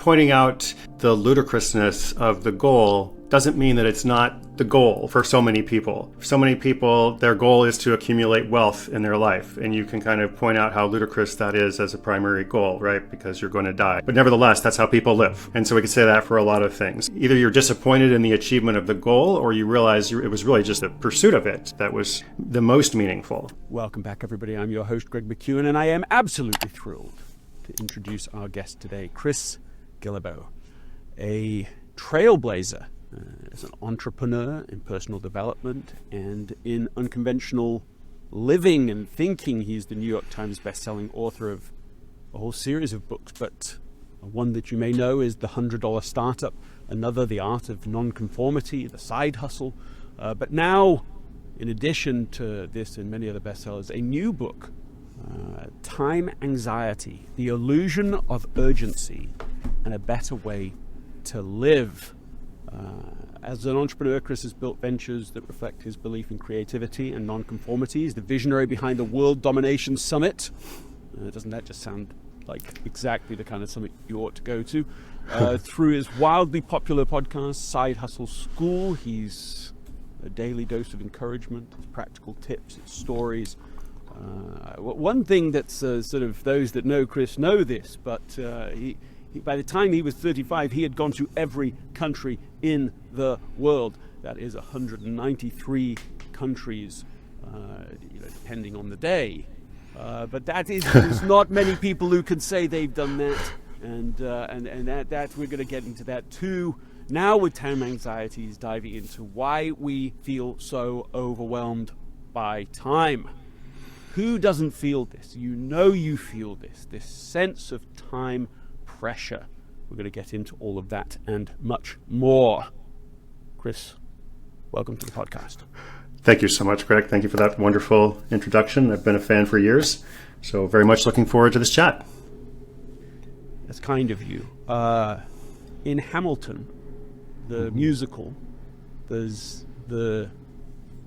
Pointing out the ludicrousness of the goal doesn't mean that it's not the goal for so many people. For so many people, their goal is to accumulate wealth in their life. And you can kind of point out how ludicrous that is as a primary goal, right? Because you're going to die. But nevertheless, that's how people live. And so we could say that for a lot of things. Either you're disappointed in the achievement of the goal, or you realize it was really just the pursuit of it that was the most meaningful. Welcome back, everybody. I'm your host, Greg McKeown, and I am absolutely thrilled to introduce our guest today, Chris Guillebeau, a trailblazer as an entrepreneur in personal development and in unconventional living and thinking. He's the New York Times bestselling author of a whole series of books, but one that you may know is The $100 Startup, another, The Art of Nonconformity, The Side Hustle. But now, in addition to this and many other bestsellers, a new book, Time Anxiety, The Illusion of Urgency and a Better Way to Live. As an entrepreneur, Chris has built ventures that reflect his belief in creativity and nonconformity. He's the visionary behind the World Domination Summit. Doesn't that just sound like exactly the kind of summit you ought to go to? Through his wildly popular podcast, Side Hustle School, he's a daily dose of encouragement, his practical tips, his stories. One thing that's sort of, those that know Chris know this, but by the time he was 35, he had gone to every country in the world. That is 193 countries, depending on the day. But that is, there's not many people who can say they've done that, and that we're going to get into that too. Now with Time Anxiety, he's diving into why we feel so overwhelmed by time. Who doesn't feel this? You know you feel this sense of time pressure. We're going to get into all of that and much more. Chris, welcome to the podcast. Thank you so much, Greg. Thank you for that wonderful introduction. I've been a fan for years, so very much looking forward to this chat. That's kind of you. In Hamilton, the musical, there's the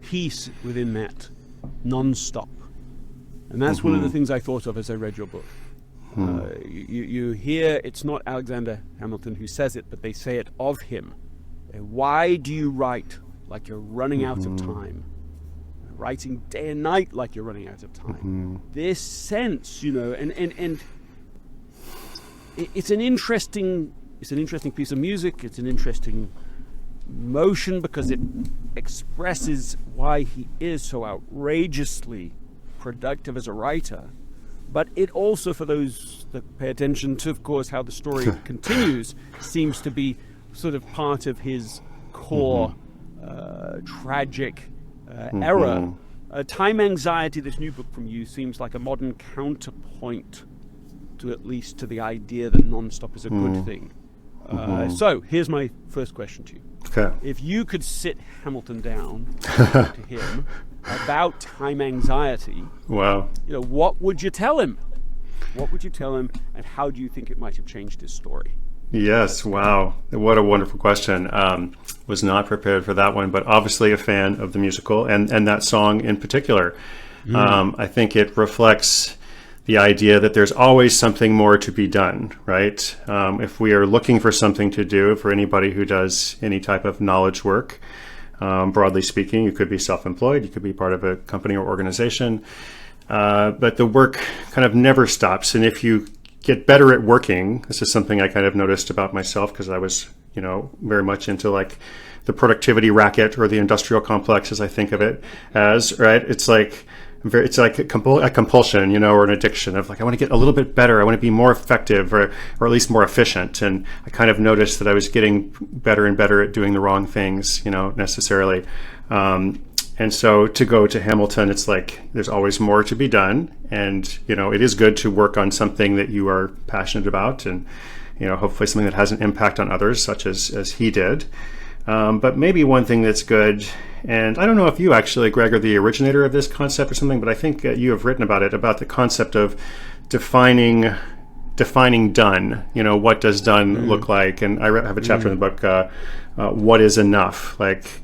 piece within that, non-stop. And that's one of the things I thought of as I read your book. You hear it's not Alexander Hamilton who says it, but they say it of him. Why do you write like you're running out of time? Writing day and night like you're running out of time. This sense, and it's an interesting piece of music. It's an interesting motion because it expresses why he is so outrageously productive as a writer. But it also, for those that pay attention to, of course, how the story continues, seems to be sort of part of his core tragic era. Time Anxiety, this new book from you, seems like a modern counterpoint to at least to the idea that non-stop is a good thing. So here's my first question to you. Okay. If you could sit Hamilton down to him about time anxiety, wow, what would you tell him? What would you tell him, and how do you think it might have changed his story? Yes, wow. What a wonderful question. Was not prepared for that one, but obviously a fan of the musical and that song in particular. I think it reflects the idea that there's always something more to be done, right? If we are looking for something to do, for anybody who does any type of knowledge work, broadly speaking, you could be self-employed, you could be part of a company or organization, but the work kind of never stops. And if you get better at working, this is something I kind of noticed about myself because I was, very much into like the productivity racket or the industrial complex, as I think of it as, right? It's like a compulsion, or an addiction of like, I want to get a little bit better. I want to be more effective or at least more efficient. And I kind of noticed that I was getting better and better at doing the wrong things, necessarily. And so to go to Hamilton, it's like there's always more to be done. And, it is good to work on something that you are passionate about and, hopefully something that has an impact on others, such as he did. But maybe one thing that's good, and I don't know if you actually, Greg, are the originator of this concept or something, but I think you have written about it, about the concept of defining done. What does done look like? And I have a chapter in the book, what is enough?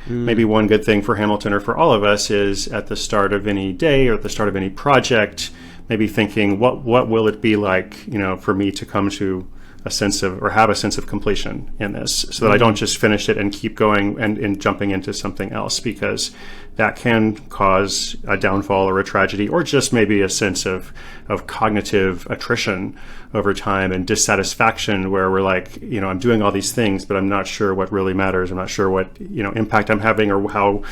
Maybe one good thing for Hamilton or for all of us is at the start of any day or at the start of any project, maybe thinking, what will it be like, for me to come to a sense of, or have a sense of completion in this, so that I don't just finish it and keep going and jumping into something else, because that can cause a downfall or a tragedy, or just maybe a sense of cognitive attrition over time and dissatisfaction, where we're like, I'm doing all these things, but I'm not sure what really matters. I'm not sure what, impact I'm having, or how,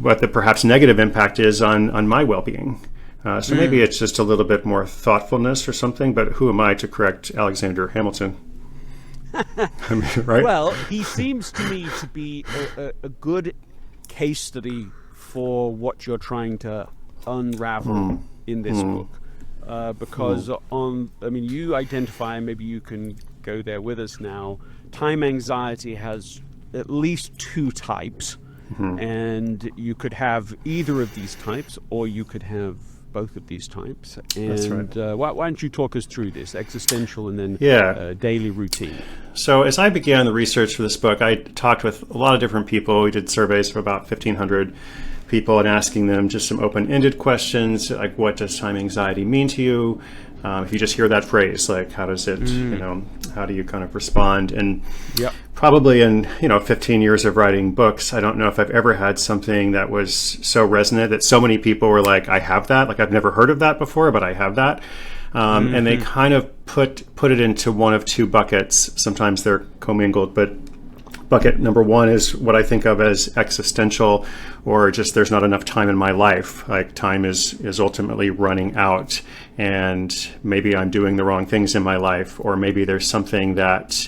what the perhaps negative impact is on my well-being. So maybe it's just a little bit more thoughtfulness or something, but who am I to correct Alexander Hamilton? I mean, right? Well, he seems to me to be a good case study for what you're trying to unravel in this book. Because you identify, maybe you can go there with us now, time anxiety has at least two types, and you could have either of these types, or you could have both of these types. And that's right. Why don't you talk us through this, existential and then daily routine? So as I began the research for this book, I talked with a lot of different people. We did surveys of about 1,500 people and asking them just some open-ended questions, like, what does time anxiety mean to you? If you just hear that phrase, like, how does it, how do you kind of respond? And probably in, 15 years of writing books, I don't know if I've ever had something that was so resonant that so many people were like, I have that. Like, I've never heard of that before, but I have that. And they kind of put it into one of two buckets. Sometimes they're commingled, but bucket number one is what I think of as existential, or just there's not enough time in my life. Like, time is ultimately running out, and maybe I'm doing the wrong things in my life, or maybe there's something that,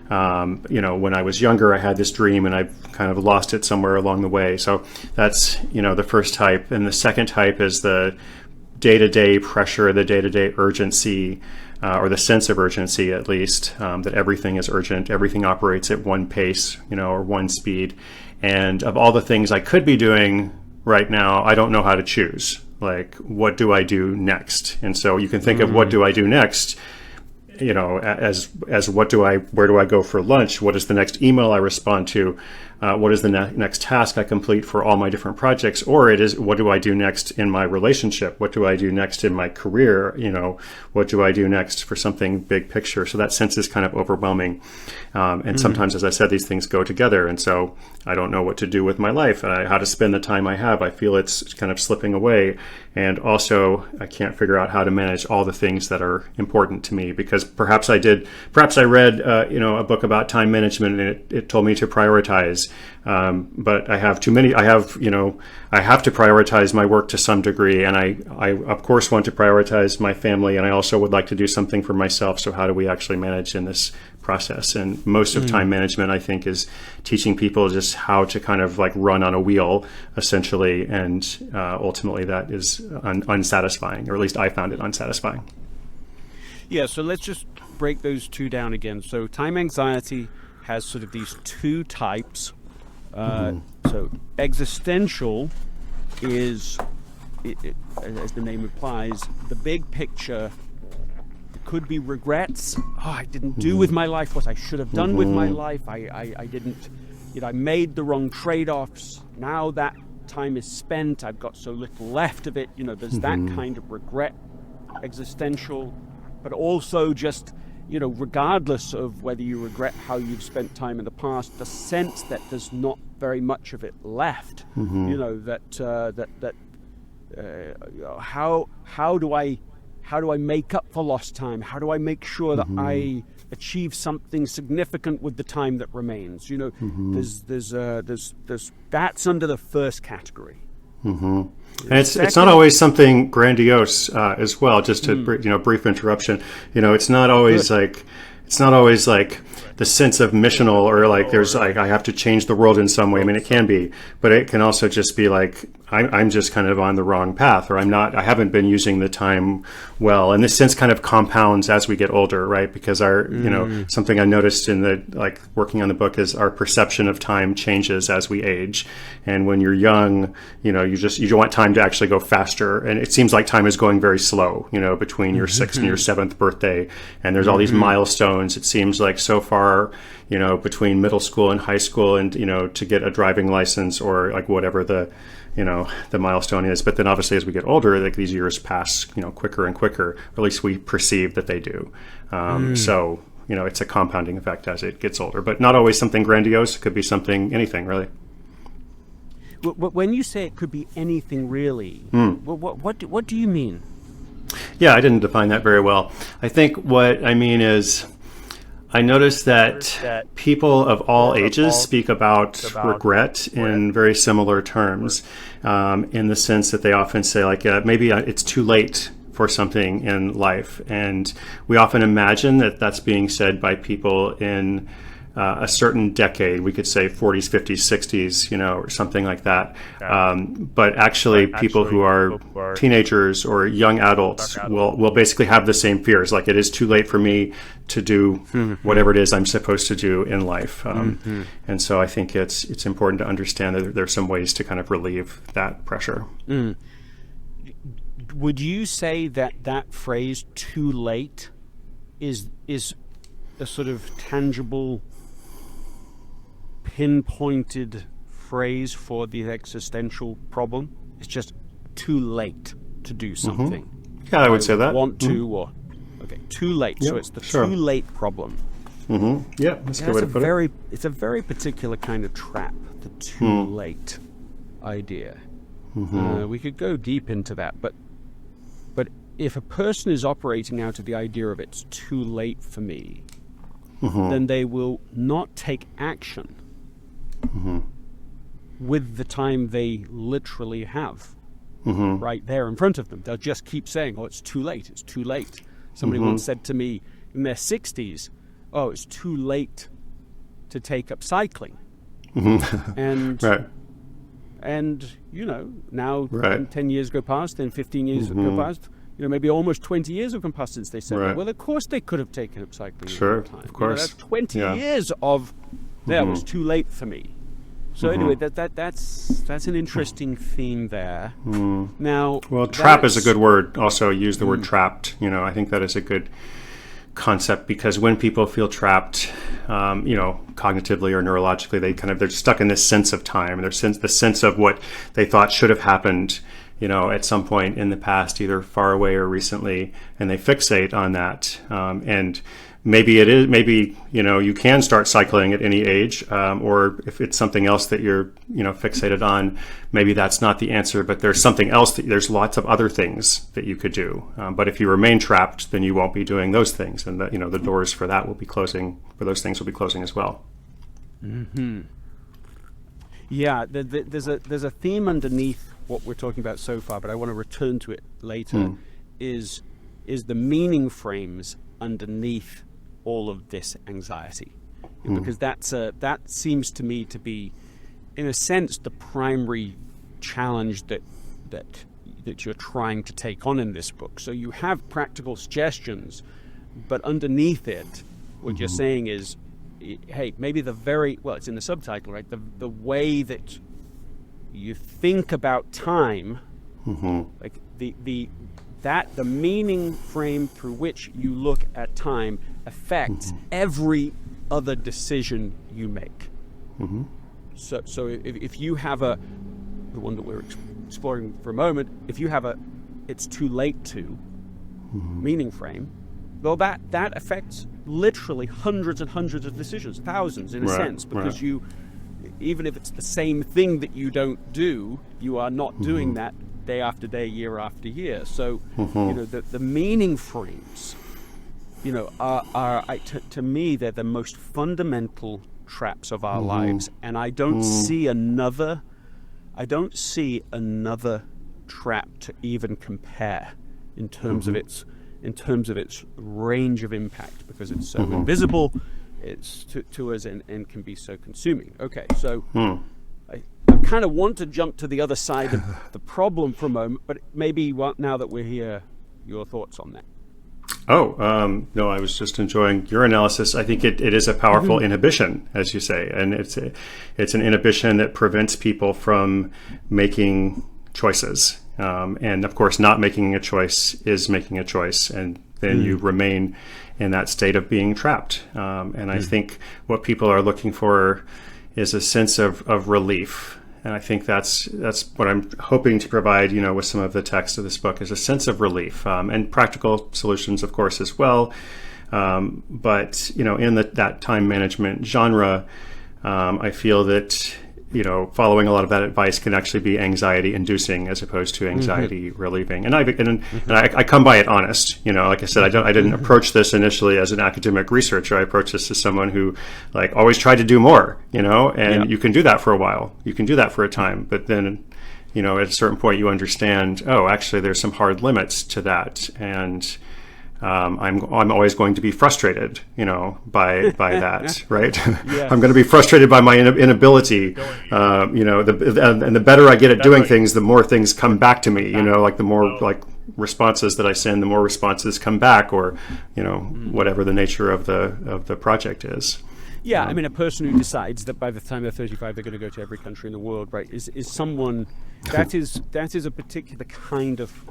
when I was younger, I had this dream and I've kind of lost it somewhere along the way. So that's, the first type. And the second type is the day-to-day pressure, the day-to-day urgency, or the sense of urgency, at least, that everything is urgent, everything operates at one pace, or one speed. And of all the things I could be doing right now, I don't know how to choose. Like, what do I do next? And so you can think of what do I do next, as where do I go for lunch? What is the next email I respond to? What is the next task I complete for all my different projects? Or it is, what do I do next in my relationship? What do I do next in my career? What do I do next for something big picture? So that sense is kind of overwhelming. And sometimes, as I said, these things go together. And so I don't know what to do with my life, how to spend the time I have. I feel it's kind of slipping away. And also, I can't figure out how to manage all the things that are important to me, because perhaps I read, a book about time management, and it told me to prioritize. But I have too many. I have to prioritize my work to some degree, and I of course want to prioritize my family, and I also would like to do something for myself. So how do we actually manage in this process? And most of time management, I think, is teaching people just how to kind of like run on a wheel, essentially, and ultimately that is unsatisfying, or at least I found it unsatisfying. Yeah, so let's just break those two down again. So time anxiety has sort of these two types. So existential is, as the name implies, the big picture. It could be regrets. I didn't do with my life what I should have done with my life. I didn't, I made the wrong trade-offs. Now that time is spent, I've got so little left of it. There's that kind of regret, existential, but also just, regardless of whether you regret how you've spent time in the past, the sense that there's not very much of it left. How do I make up for lost time? How do I make sure that I achieve something significant with the time that remains? There's that's under the first category. And it's not always something grandiose as well. Just to brief interruption. It's not always like the sense of missional, or like there's like I have to change the world in some way. I mean, it can be, but it can also just be like I'm just kind of on the wrong path, or I haven't been using the time well. And this sense kind of compounds as we get older, right? Because our, something I noticed in the, working on the book is our perception of time changes as we age. And when you're young, you want time to actually go faster. And it seems like time is going very slow, between your 6th and your 7th birthday. And there's all these milestones. It seems like so far, between middle school and high school, and to get a driving license, or like whatever the milestone is. But then obviously as we get older, like these years pass quicker and quicker, or at least we perceive that they do. So it's a compounding effect as it gets older, but not always something grandiose. It could be anything really. When you say it could be anything really, what do you mean? Yeah, I didn't define that very well. I think what I mean is, I noticed that people of all ages speak about regret in very similar terms, in the sense that they often say, like, maybe it's too late for something in life. And we often imagine that that's being said by people in a certain decade. We could say 40s, 50s, 60s, or something like that. But actually people who are teenagers or young adults will basically have the same fears. Like, it is too late for me to do whatever it is I'm supposed to do in life. And so I think it's important to understand that there's some ways to kind of relieve that pressure. Would you say that phrase "too late" is a sort of tangible, pinpointed phrase for the existential problem? It's just too late to do something. Yeah, I would say that. Want to, or too late. Yep, so it's the too late problem. Yeah, that's a good way to put it. It's a very particular kind of trap, the too late idea. We could go deep into that, but if a person is operating out of the idea of it's too late for me, then they will not take action with the time they literally have right there in front of them. They'll just keep saying, oh, it's too late, it's too late. Somebody once said to me in their 60s, oh, it's too late to take up cycling. And now 10 years go past, then 15 years go past, maybe almost 20 years have come past since they said that. Well, of course they could have taken up cycling at that time. Of course. That's 20 years of that was too late for me. So anyway, that's an interesting theme there. Now, well, trap is a good word. Also, use the word trapped. I think that is a good concept, because when people feel trapped, cognitively or neurologically, they're stuck in this sense of time. The sense of what they thought should have happened, at some point in the past, either far away or recently, and they fixate on that. And maybe you can start cycling at any age, or if it's something else that you're, fixated on, maybe that's not the answer, but there's something else there's lots of other things that you could do. But if you remain trapped, then you won't be doing those things. And the doors for that will be closing, for those things will be closing as well. Yeah, there's a theme underneath what we're talking about so far, but I want to return to it later, is the meaning frames underneath all of this anxiety, because that seems to me to be, in a sense, the primary challenge that you're trying to take on in this book. So you have practical suggestions, but underneath it, what you're saying is, hey, maybe it's in the subtitle, right? The way that you think about time, like the meaning frame through which you look at time affects every other decision you make. So if you have the one that we're exploring for a moment, if you have it's too late to meaning frame, well, that affects literally hundreds and hundreds of decisions, thousands in a sense, because you, even if it's the same thing that you don't do, you are not doing that day after day, year after year. So, the meaning frames, are to me, they're the most fundamental traps of our lives, and I don't see another trap to even compare in terms of its range of impact, because it's so invisible, it's to us, and can be so consuming. Okay, so I kind of want to jump to the other side of the problem for a moment, but maybe now that we're here, your thoughts on that. No, I was just enjoying your analysis. I think it is a powerful inhibition, as you say, and it's an inhibition that prevents people from making choices. And of course, not making a choice is making a choice, and then you remain in that state of being trapped. And I think what people are looking for is a sense of relief. And I think that's what I'm hoping to provide, with some of the text of this book, is a sense of relief, and practical solutions, of course, as well. But in that time management genre, I feel that following a lot of that advice can actually be anxiety inducing as opposed to anxiety relieving. And I come by it honest. Like I said, I didn't approach this initially as an academic researcher. I approached this as someone who always tried to do more. And you can do that for a while. You can do that for a time, but then at a certain point you understand, actually there's some hard limits to that, and I'm always going to be frustrated, by that, right? Yes. I'm going to be frustrated by my inability, and the better I get at doing things, the more things come back to me, the more responses that I send, the more responses come back, or whatever the nature of the project is. Yeah, I mean, a person who decides that by the time they're 35 they're going to go to every country in the world, right, is someone that is a particular kind of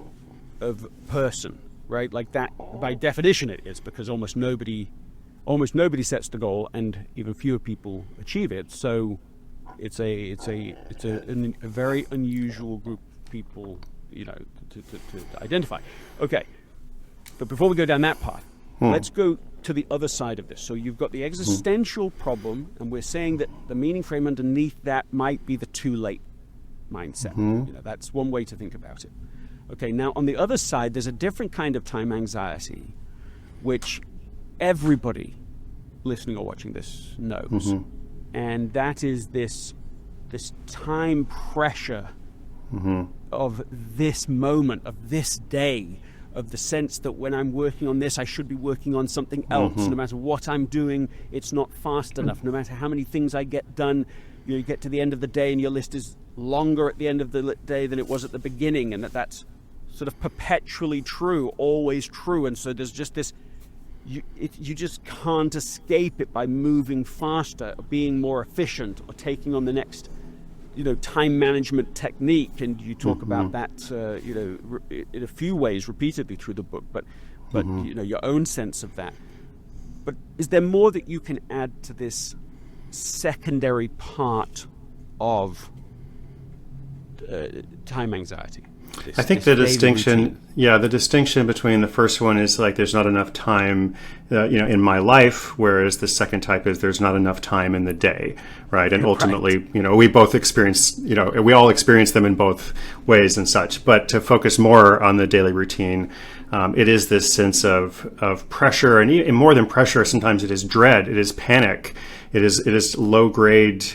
person. Right, like that by definition it is, because almost nobody sets the goal, and even fewer people achieve it. So it's a very unusual group of people, to identify. Okay, but before we go down that path, let's go to the other side of this. So you've got the existential problem, and we're saying that the meaning frame underneath that might be the too late mindset. That's one way to think about it. Okay, now on the other side, there's a different kind of time anxiety, which everybody listening or watching this knows. And that is this time pressure of this moment, of this day, of the sense that when I'm working on this, I should be working on something else. No matter what I'm doing, it's not fast enough. No matter how many things I get done, you get to the end of the day and your list is longer at the end of the day than it was at the beginning, and that's sort of perpetually true, always true. And so there's just this, you just can't escape it by moving faster, or being more efficient, or taking on the next, time management technique. And you talk about that, in a few ways repeatedly through the book, but your own sense of that. But is there more that you can add to this secondary part of time anxiety? I think the distinction between the first one is there's not enough time, in my life, whereas the second type is there's not enough time in the day, right? And ultimately, we both experience, we all experience them in both ways and such. But to focus more on the daily routine, it is this sense of pressure, and more than pressure, sometimes it is dread, it is panic, it is low grade.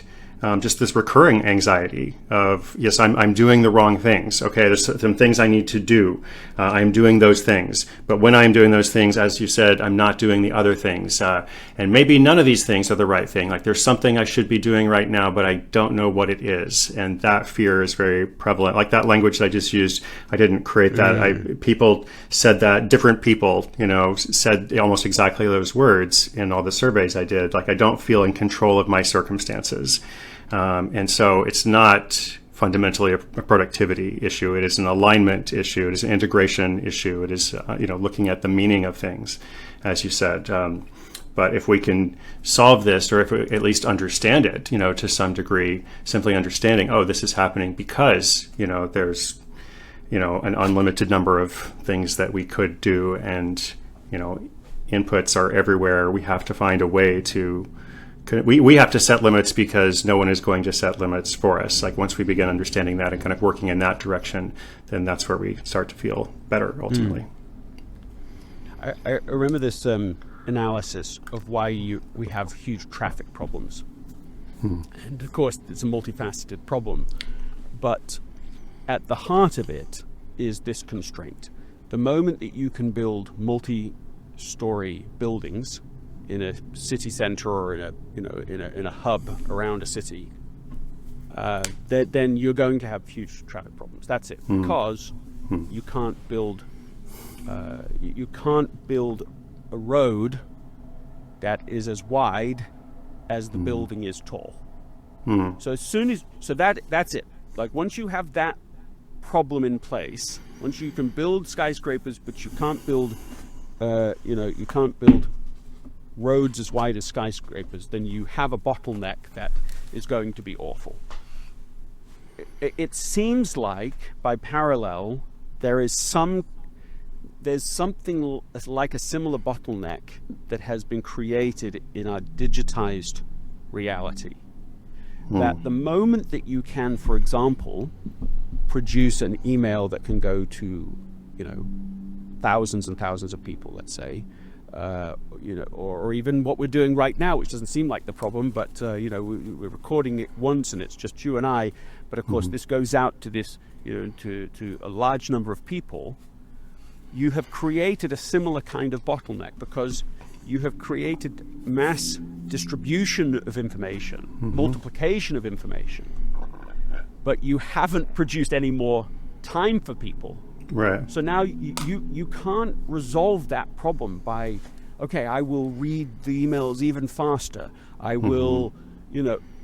Just this recurring anxiety of, yes, I'm doing the wrong things. Okay, there's some things I need to do. I'm doing those things. But when I'm doing those things, as you said, I'm not doing the other things. And maybe none of these things are the right thing. There's something I should be doing right now, but I don't know what it is. And that fear is very prevalent. Like that language that I just used, I didn't create that. People said that, different people, said almost exactly those words in all the surveys I did. I don't feel in control of my circumstances. And so it's not fundamentally a productivity issue. It is an alignment issue. It is an integration issue. It is, looking at the meaning of things, as you said. But if we can solve this, or if we at least understand it, to some degree, simply understanding, this is happening because, there's, an unlimited number of things that we could do, and, inputs are everywhere. We have to find a way to we have to set limits because no one is going to set limits for us. Once we begin understanding that and kind of working in that direction, then that's where we start to feel better ultimately. I remember this analysis of why we have huge traffic problems. And of course, it's a multifaceted problem. But at the heart of it is this constraint. The moment that you can build multi-story buildings in a city center, or in a hub around a city, then you're going to have huge traffic problems. That's it, because you can't build a road that is as wide as the building is tall. So that's it. Once you have that problem in place, once you can build skyscrapers, but you can't build you can't build roads as wide as skyscrapers, then you have a bottleneck that is going to be awful. It seems like, by parallel, there's something like a similar bottleneck that has been created in our digitized reality. That the moment that you can, for example, produce an email that can go to, thousands and thousands of people, let's say, or even what we're doing right now, which doesn't seem like the problem, but we're recording it once and it's just you and I. But of course, this goes out to this, to a large number of people. You have created a similar kind of bottleneck because you have created mass distribution of information, multiplication of information, but you haven't produced any more time for people. Right. So now you can't resolve that problem by, okay, I will read the emails even faster. I will,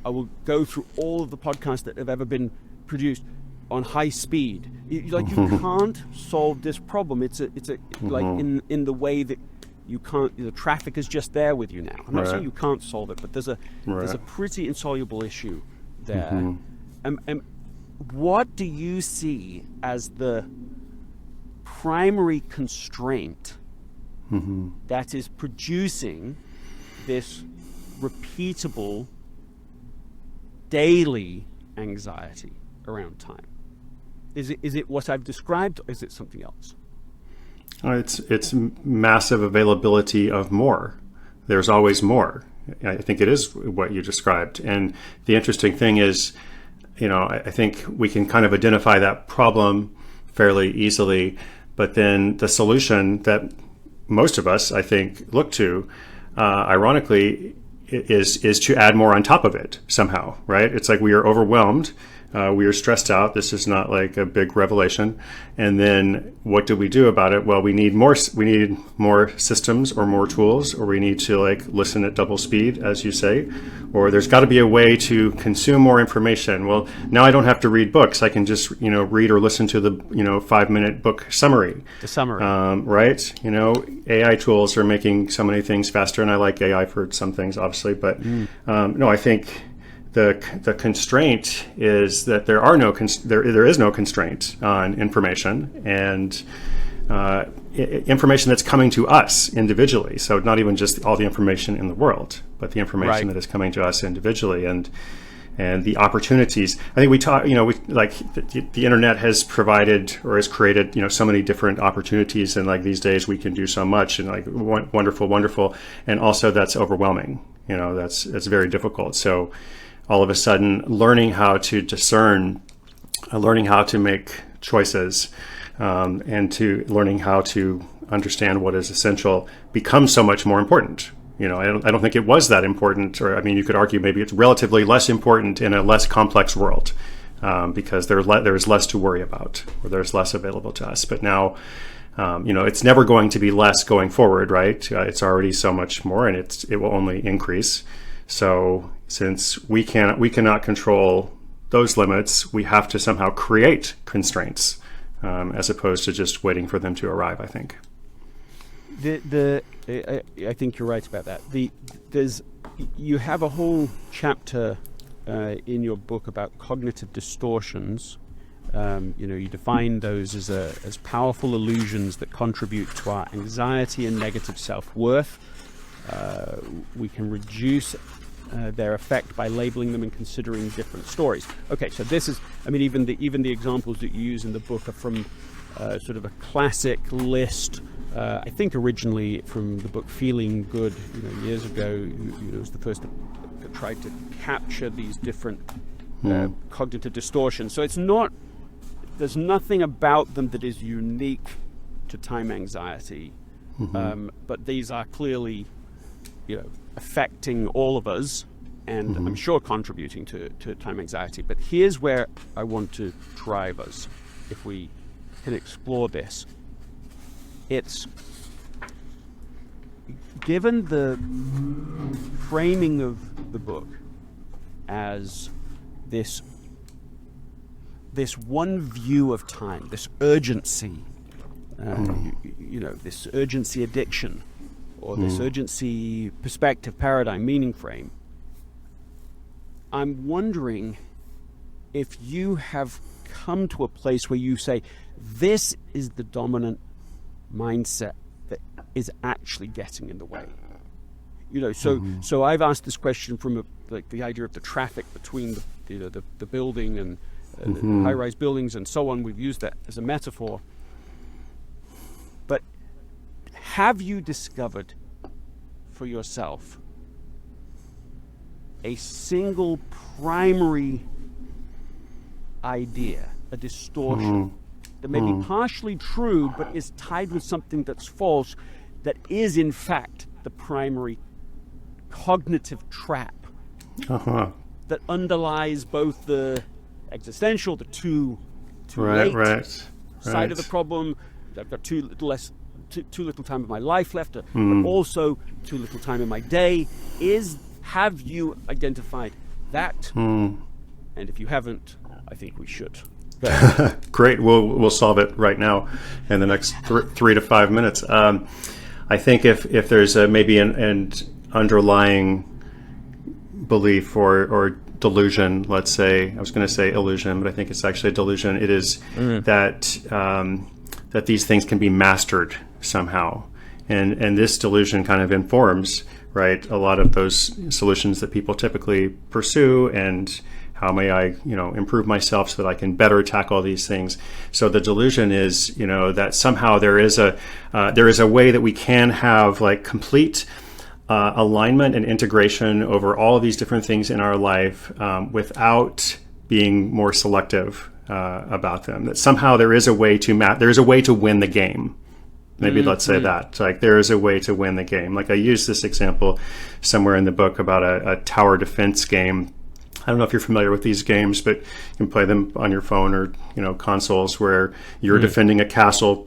I will go through all of the podcasts that have ever been produced on high speed. You can't solve this problem. It's like in the way that you can't. The traffic is just there with you now. I'm not saying you can't solve it, but there's a pretty insoluble issue there. And what do you see as the primary constraint that is producing this repeatable daily anxiety around time? Is it what I've described, or is it something else? It's massive availability of more. There's always more. I think it is what you described. And the interesting thing is, I think we can kind of identify that problem fairly easily, but then the solution that most of us, I think, look to, ironically, is to add more on top of it somehow, right? It's like we are overwhelmed. We are stressed out. This is not like a big revelation. And then what do we do about it? Well, we need more systems or more tools, or we need to listen at double speed, as you say, or there's got to be a way to consume more information. Well, now I don't have to read books. I can just, read or listen to the, 5-minute book summary. The summary. Right. AI tools are making so many things faster, and I like AI for some things, obviously, but no, I think the constraint is that there is no constraint on information, and information that's coming to us individually. So not even just all the information in the world, but the information that is coming to us individually, and the opportunities. I think we talk. The internet has provided or has created so many different opportunities, and these days we can do so much, and wonderful, and also that's overwhelming. That's very difficult. So all of a sudden, learning how to discern, learning how to make choices, and to learning how to understand what is essential becomes so much more important. I don't think it was that important, or you could argue maybe it's relatively less important in a less complex world, because there's less to worry about, or there's less available to us. But now, it's never going to be less going forward, right? It's already so much more, and it will only increase. So since we cannot control those limits, we have to somehow create constraints, as opposed to just waiting for them to arrive, I think. I think you're right about that. You have a whole chapter in your book about cognitive distortions. You define those as powerful illusions that contribute to our anxiety and negative self-worth. We can reduce their effect by labeling them and considering different stories. Okay, so this is, even the examples that you use in the book are from sort of a classic list. I think originally from the book Feeling Good, years ago. It was the first that tried to capture these different cognitive distortions. So there's nothing about them that is unique to time anxiety, but these are clearly, affecting all of us, and I'm sure contributing to time anxiety. But here's where I want to drive us, if we can explore this. It's given the framing of the book as this one view of time, this urgency, this urgency addiction, or this urgency perspective, paradigm, meaning frame. I'm wondering if you have come to a place where you say, this is the dominant mindset that is actually getting in the way. So I've asked this question from the idea of the traffic between the building and high-rise buildings and so on. We've used that as a metaphor. But have you discovered for yourself a single primary idea, a distortion, that may be partially true but is tied with something that's false, that is in fact the primary cognitive trap that underlies both the existential, the too late side of the problem? I've got too little time of my life left, but also too little time in my day. Have you identified that? And if you haven't, I think we should. Great. We'll solve it right now in the next 3 to 5 minutes. I think if there's maybe an underlying belief or delusion, let's say, I was going to say illusion, but I think it's actually a delusion. It is that these things can be mastered somehow. And this delusion kind of informs, right, a lot of those solutions that people typically pursue, and how may I, improve myself so that I can better tackle these things. So the delusion is, that somehow there is a way that we can have like complete alignment and integration over all of these different things in our life without being more selective about them. That somehow there is a way to win the game. Maybe let's say that. Like there is a way to win the game. Like I used this example somewhere in the book about a tower defense game. I don't know if you're familiar with these games, but you can play them on your phone or, consoles where you're defending a castle,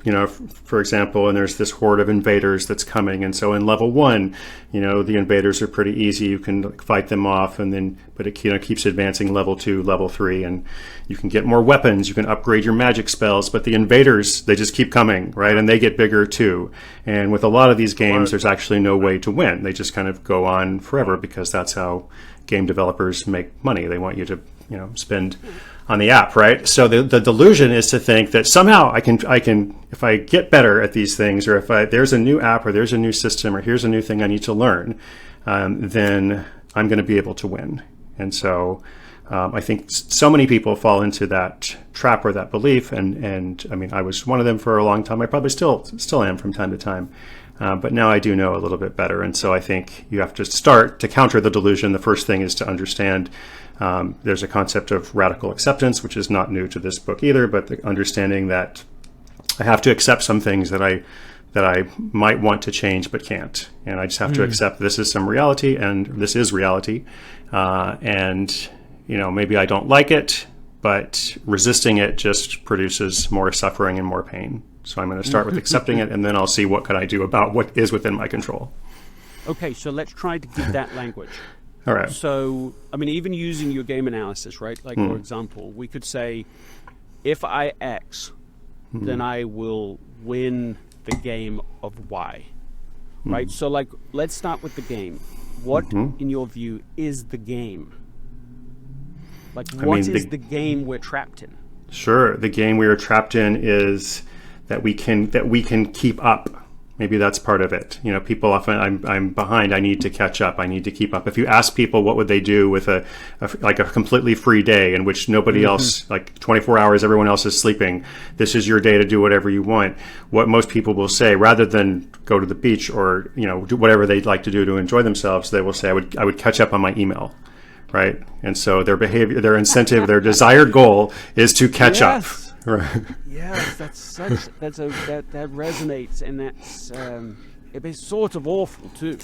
for example, and there's this horde of invaders that's coming. And so in level 1, the invaders are pretty easy. You can fight them off, but it keeps advancing level 2, level 3, and you can get more weapons. You can upgrade your magic spells, but the invaders, they just keep coming, right? And they get bigger too. And with a lot of these games, there's actually no way to win. They just kind of go on forever because that's how game developers make money. They want you to, spend on the app, right? So the delusion is to think that somehow I can, if I get better at these things, or if there's a new app, or there's a new system, or here's a new thing I need to learn, then I'm going to be able to win. And so I think so many people fall into that trap or that belief. And I mean, I was one of them for a long time. I probably still am from time to time. But now I do know a little bit better. And so I think you have to start to counter the delusion. The first thing is to understand there's a concept of radical acceptance, which is not new to this book either, but the understanding that I have to accept some things that I might want to change but can't. And I just have to accept this is some reality, and this is reality. And, maybe I don't like it, but resisting it just produces more suffering and more pain. So I'm going to start with accepting it, and then I'll see what can I do about what is within my control. Okay, so let's try to give that language. All right. So, I mean, even using your game analysis, right? Like, for example, we could say, if I X, then I will win the game of Y, right? So, like, let's start with the game. What, in your view, is the game? Like, what is the game we're trapped in? Sure. The game we are trapped in is that we can keep up. Maybe that's part of it. People often, I'm behind, I need to catch up, I need to keep up. If you ask people what would they do with a completely free day in which nobody else, like 24 hours, everyone else is sleeping, this is your day to do whatever you want. What most people will say, rather than go to the beach or, do whatever they'd like to do to enjoy themselves, they will say, I would catch up on my email. Right. And so their behavior, their incentive, their desired goal is to catch up. Right. Yes, that resonates, and that's it's sort of awful too.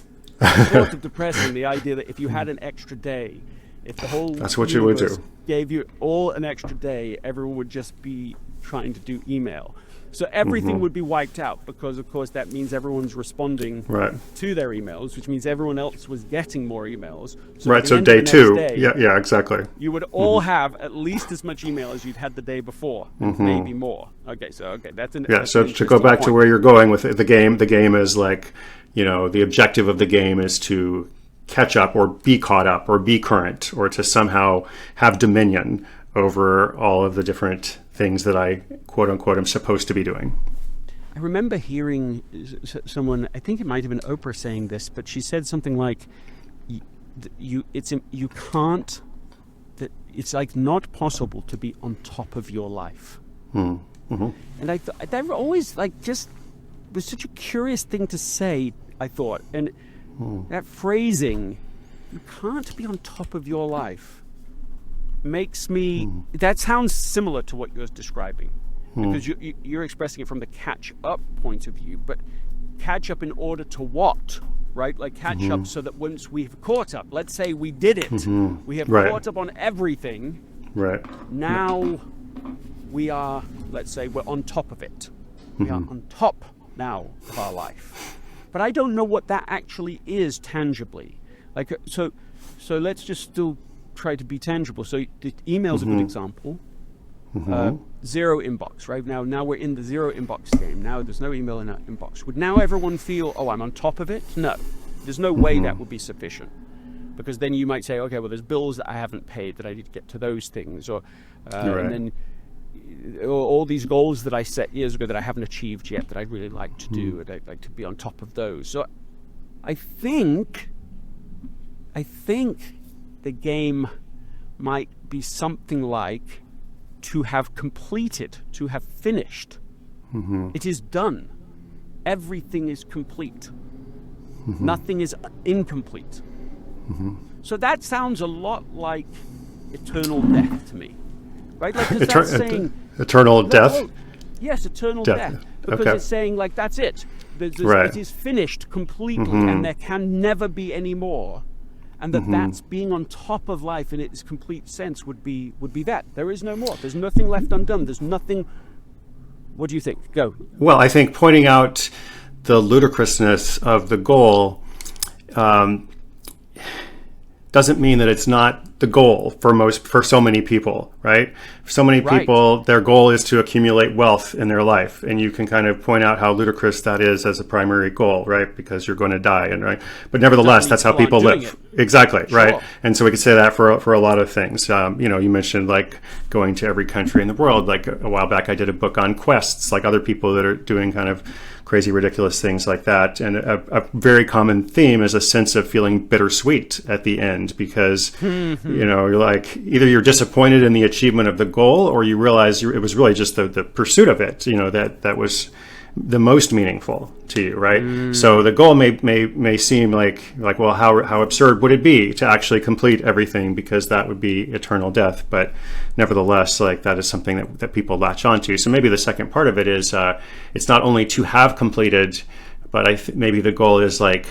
Sort of depressing, the idea that if you had an extra day, if the whole that's what you would do, gave you all an extra day, everyone would just be trying to do email. So everything would be wiped out because, of course, that means everyone's responding to their emails, which means everyone else was getting more emails. So right. So day 2. Yeah, exactly. You would all have at least as much email as you'd had the day before, maybe more. Okay, that's an so to go back to where you're going with the game is like, the objective of the game is to catch up or be caught up or be current or to somehow have dominion over all of the different things that I, quote unquote, am supposed to be doing. I remember hearing someone, I think it might have been Oprah saying this, but she said something like, it's like not possible to be on top of your life. And that always was such a curious thing to say, I thought. And that phrasing, you can't be on top of your life, makes me, that sounds similar to what you're describing. Because you're expressing it from the catch-up point of view, but catch up in order to what? Right? Like catch up so that once we've caught up, let's say we did it, we have caught up on everything. Right. Now we are, let's say we're on top of it. We are on top now of our life. But I don't know what that actually is tangibly. Like, so let's just still try to be tangible. So the email's a good example. Zero inbox, right? Now we're in the zero inbox game. Now there's no email in our inbox. Would now everyone feel, oh, I'm on top of it? No. There's no way that would be sufficient. Because then you might say, okay, well, there's bills that I haven't paid that I need to get to those things. Or and then all these goals that I set years ago that I haven't achieved yet that I'd really like to do, and I'd like to be on top of those. So I think the game might be something like to have completed, to have finished. It is done. Everything is complete. Nothing is incomplete. So that sounds a lot like eternal death to me. Right? Like, that's saying eternal death? Yes, eternal death. Because it's saying, like, that's it. It is finished completely, and there can never be any more. And that's being on top of life in its complete sense would be that. There is no more. There's nothing left undone. There's nothing. What do you think? Go. Well, I think pointing out the ludicrousness of the goal doesn't mean that it's not the goal for so many people, right? For so many people, their goal is to accumulate wealth in their life, and you can kind of point out how ludicrous that is as a primary goal, right? Because you're going to die, and right. But nevertheless, that's how people live. Exactly, right? And so we could say that for a lot of things. You mentioned like going to every country in the world. Like a while back, I did a book on quests, like other people that are doing kind of crazy, ridiculous things like that. And a very common theme is a sense of feeling bittersweet at the end because, you're like, either you're disappointed in the achievement of the goal or you realize it was really just the pursuit of it, that was the most meaningful to you, right? So the goal may seem like, well, how absurd would it be to actually complete everything because that would be eternal death. But nevertheless, like that is something that people latch onto. So maybe the second part of it is it's not only to have completed, but maybe the goal is like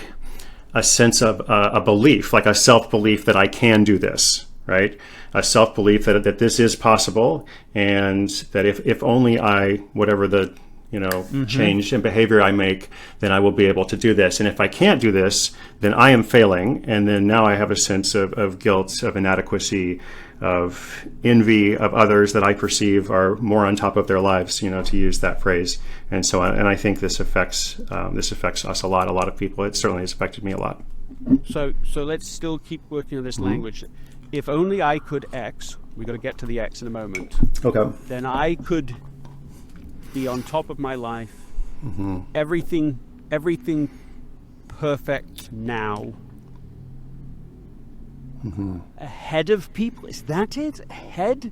a sense of a belief, like a self-belief that I can do this, right? A self-belief that this is possible and that if only I, whatever the change in behavior I make, then I will be able to do this. And if I can't do this, then I am failing. And then now I have a sense of guilt, of inadequacy, of envy of others that I perceive are more on top of their lives, to use that phrase. And so, and I think this affects us a lot of people. It certainly has affected me a lot. So let's still keep working on this language. If only I could X, we've got to get to the X in a moment. Okay. Then I could be on top of my life, everything perfect now, ahead of people. Is that it? Ahead?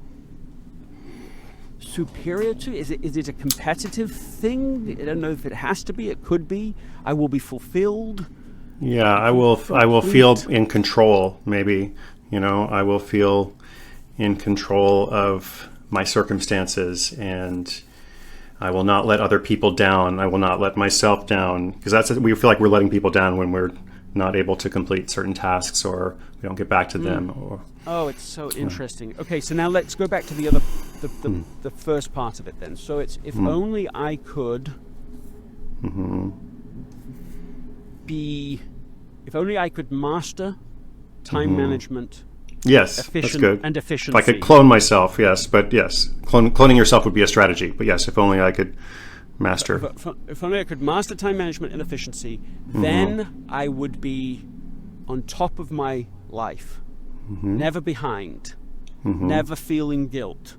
Superior to? Is it a competitive thing? I don't know if it has to be. It could be. I will be fulfilled. Yeah, I will feel in control, maybe. I will feel in control of my circumstances, and I will not let other people down. I will not let myself down, because we feel like we're letting people down when we're not able to complete certain tasks or we don't get back to them. Oh, it's so interesting. Okay, so now let's go back to the other the first part of it then. So it's if only I could if only I could master time management. Yes, that's good. And efficiency. If I could clone myself, yes, but yes, cloning yourself would be a strategy. But yes, if only I could master. If only I could master time management and efficiency, then I would be on top of my life, never behind, never feeling guilt,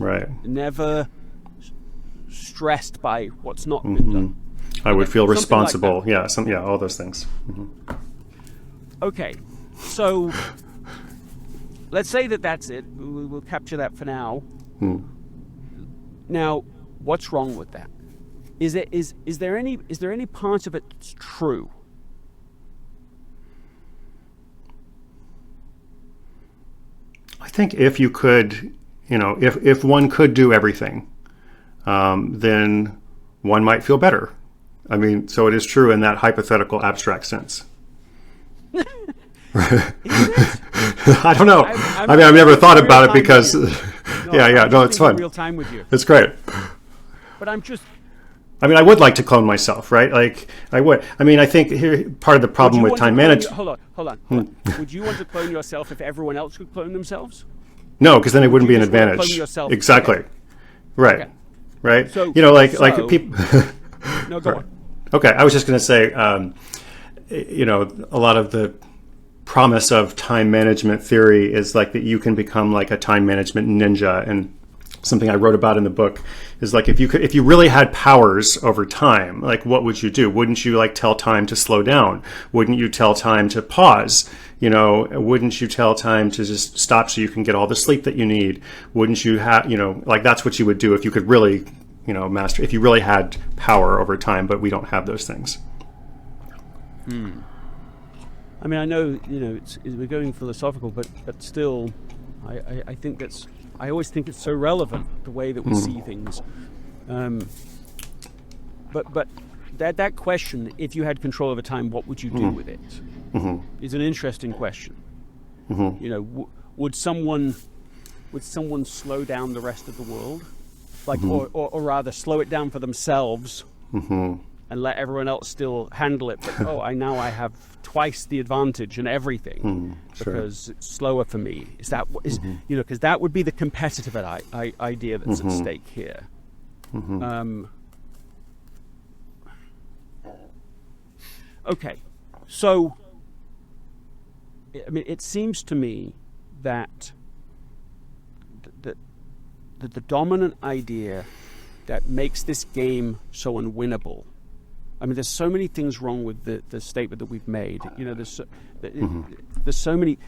right? Never stressed by what's not been done. I would feel responsible. Like all those things. Okay, so let's say that's it. We'll capture that for now. Now, what's wrong with that? Is there any part of it that's true? I think if you could, if one could do everything, then one might feel better. I mean, so it is true in that hypothetical abstract sense. I don't know. I've never thought about it because, it's fun. Real time with you. It's great. But I would like to clone myself, right? Like, I would. I think here part of the problem with time management. Hold on. Would you want to clone yourself if everyone else could clone themselves? No, because then it wouldn't be an advantage. Clone yourself? Exactly. Okay. Right. Okay. Right. So, like people. No, go on. Okay, I was just going to say, a lot of the promise of time management theory is like that you can become like a time management ninja. And something I wrote about in the book is like if you really had powers over time, like what would you do? Wouldn't you like tell time to slow down? Wouldn't you tell time to pause? Wouldn't you tell time to just stop so you can get all the sleep that you need? Wouldn't you have, like that's what you would do if you could really master, if you really had power over time, but we don't have those things. I know, we're going philosophical, but still, I think I always think it's so relevant, the way that we see things. But that question, if you had control over time, what would you do with it? Is an interesting question. Would someone slow down the rest of the world? Like, or rather, slow it down for themselves and let everyone else still handle it. But I have twice the advantage in everything because it's slower for me. Because that would be the competitive idea that's at stake here. Okay, so it seems to me that the dominant idea that makes this game so unwinnable. There's so many things wrong with the statement that we've made. There's so many.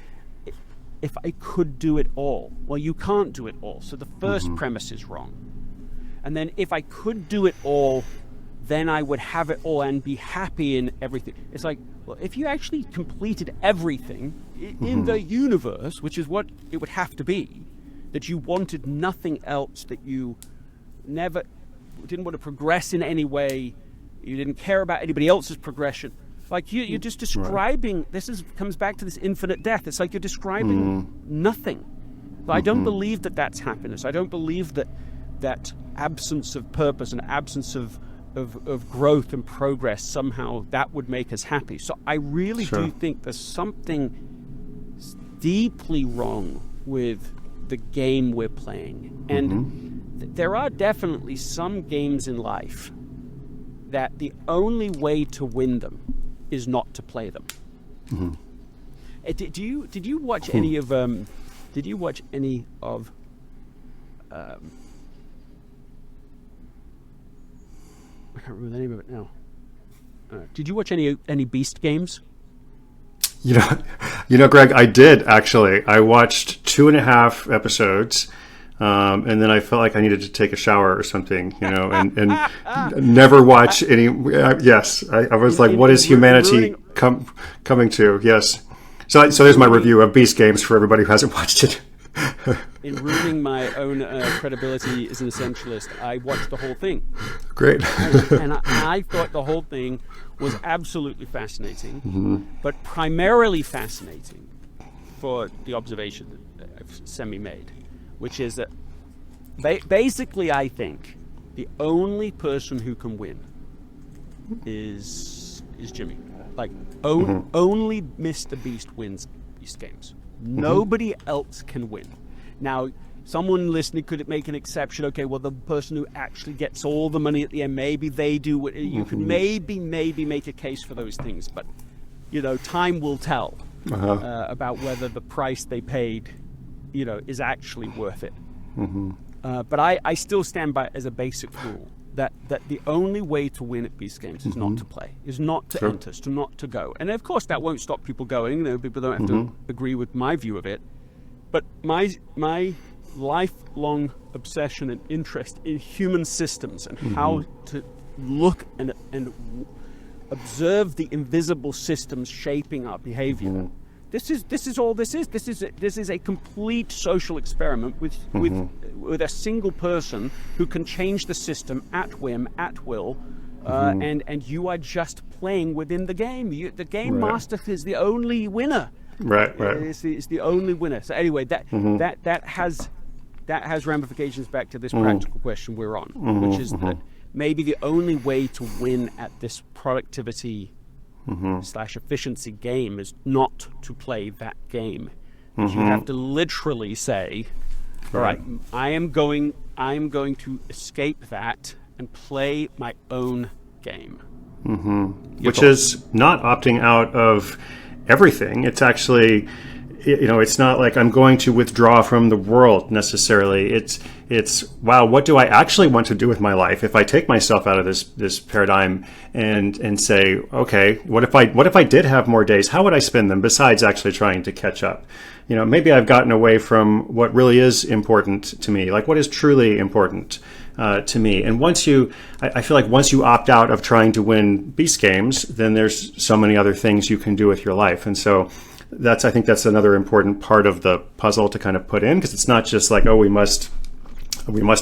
If I could do it all, well, you can't do it all. So the first premise is wrong. And then if I could do it all, then I would have it all and be happy in everything. It's like, well, if you actually completed everything in the universe, which is what it would have to be, that you wanted nothing else, that you never didn't want to progress in any way, you didn't care about anybody else's progression. Like you're just describing. Right. Comes back to this infinite death. It's like you're describing nothing. But I don't believe that that's happiness. I don't believe that absence of purpose and absence of growth and progress somehow that would make us happy. So I really do think there's something deeply wrong with the game we're playing. And there are definitely some games in life that the only way to win them is not to play them. Did you watch any of I can't remember the name of it now. Did you watch any Beast games? Greg, I did actually. I watched 2.5 episodes, and then I felt like I needed to take a shower or something, and never watch any. Yes, I was like, what is humanity coming to? Yes. So there's my review of Beast Games for everybody who hasn't watched it. In ruining my own credibility as an essentialist, I watched the whole thing. Great. and I thought the whole thing was absolutely fascinating, but primarily fascinating for the observation that I've semi-made, which is that basically, I think the only person who can win is Jimmy. Like, only Mr. Beast wins Beast games. Nobody else can win. Now, someone listening could make an exception. Okay, well, the person who actually gets all the money at the end, maybe they do. You can maybe make a case for those things, but time will tell about whether the price they paid, is actually worth it. But I still stand by as a basic rule that the only way to win at Beast Games is not to play, is not to enter, is not to go. And of course, that won't stop people going. People don't have to agree with my view of it. But my lifelong obsession and interest in human systems and how to look and observe the invisible systems shaping our behavior. This is all this is. This is a complete social experiment with a single person who can change the system at whim, at will, and you are just playing within the game. The game master is the only winner. Right. It's the only winner. So anyway, that has ramifications back to this practical question we're on, which is that maybe the only way to win at this productivity / efficiency game is not to play that game. You have to literally say, all right, I am going to escape that and play my own game. Which is not opting out of everything. It's actually, it's not like I'm going to withdraw from the world necessarily. It's wow, what do I actually want to do with my life if I take myself out of this paradigm and say, okay, what if I did have more days? How would I spend them besides actually trying to catch up? Maybe I've gotten away from what really is important to me, like what is truly important to me. And I feel like once you opt out of trying to win Beast Games, then there's so many other things you can do with your life. And so I think that's another important part of the puzzle to kind of put in, because it's not just like, oh, we must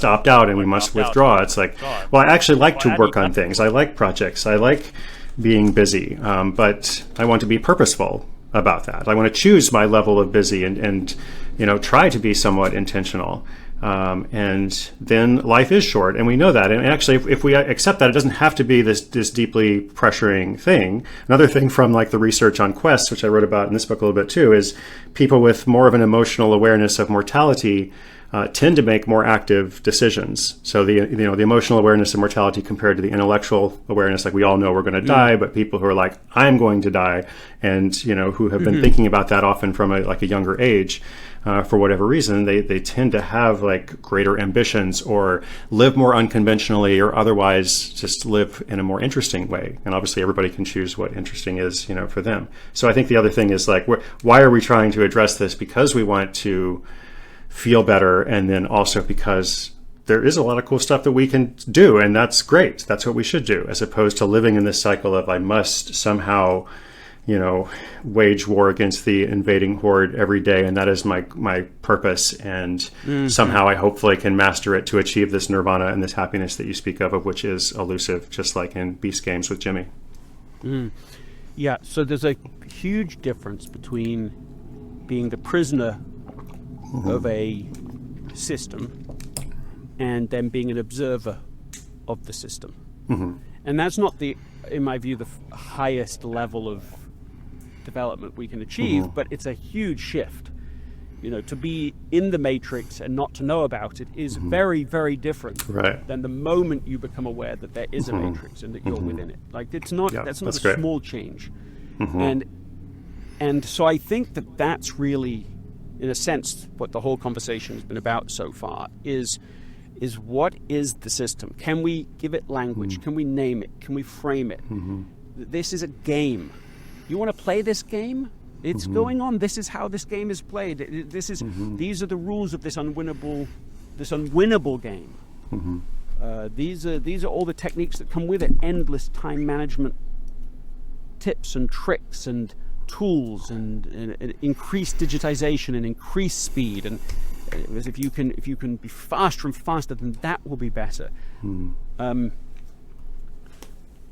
opt out and we must withdraw. It's like, well, I actually like to work on things. I like projects. I like being busy, but I want to be purposeful about that. I want to choose my level of busy and try to be somewhat intentional. And then life is short, and we know that. And actually, if we accept that, it doesn't have to be this deeply pressuring thing. Another thing from like the research on quests, which I wrote about in this book a little bit too, is people with more of an emotional awareness of mortality tend to make more active decisions. So the emotional awareness of mortality compared to the intellectual awareness, like we all know we're going to die, but people who are like, I'm going to die, and who have been thinking about that often from a younger age. For whatever reason, they tend to have like greater ambitions or live more unconventionally or otherwise just live in a more interesting way. And obviously everybody can choose what interesting is, for them. So I think the other thing is like, why are we trying to address this? Because we want to feel better, and then also because there is a lot of cool stuff that we can do, and that's great. That's what we should do, as opposed to living in this cycle of I must somehow wage war against the invading horde every day, and that is my purpose, and somehow I hopefully can master it to achieve this nirvana and this happiness that you speak of which is elusive, just like in Beast Games with Jimmy. Yeah, so there's a huge difference between being the prisoner of a system and then being an observer of the system. And that's not in my view, the highest level of development we can achieve, but it's a huge shift. To be in the matrix and not to know about it is very, very different than the moment you become aware that there is a matrix and that you're within it. Like that's not a small change. And so I think that's really, in a sense, what the whole conversation has been about so far is what is the system? Can we give it language? Can we name it? Can we frame it? This is a game. You want to play this game? It's going on. This is how this game is played. These are the rules of this unwinnable game. These are all the techniques that come with it. Endless time management tips and tricks and tools and increased digitization and increased speed. And if you can be faster and faster, then that will be better.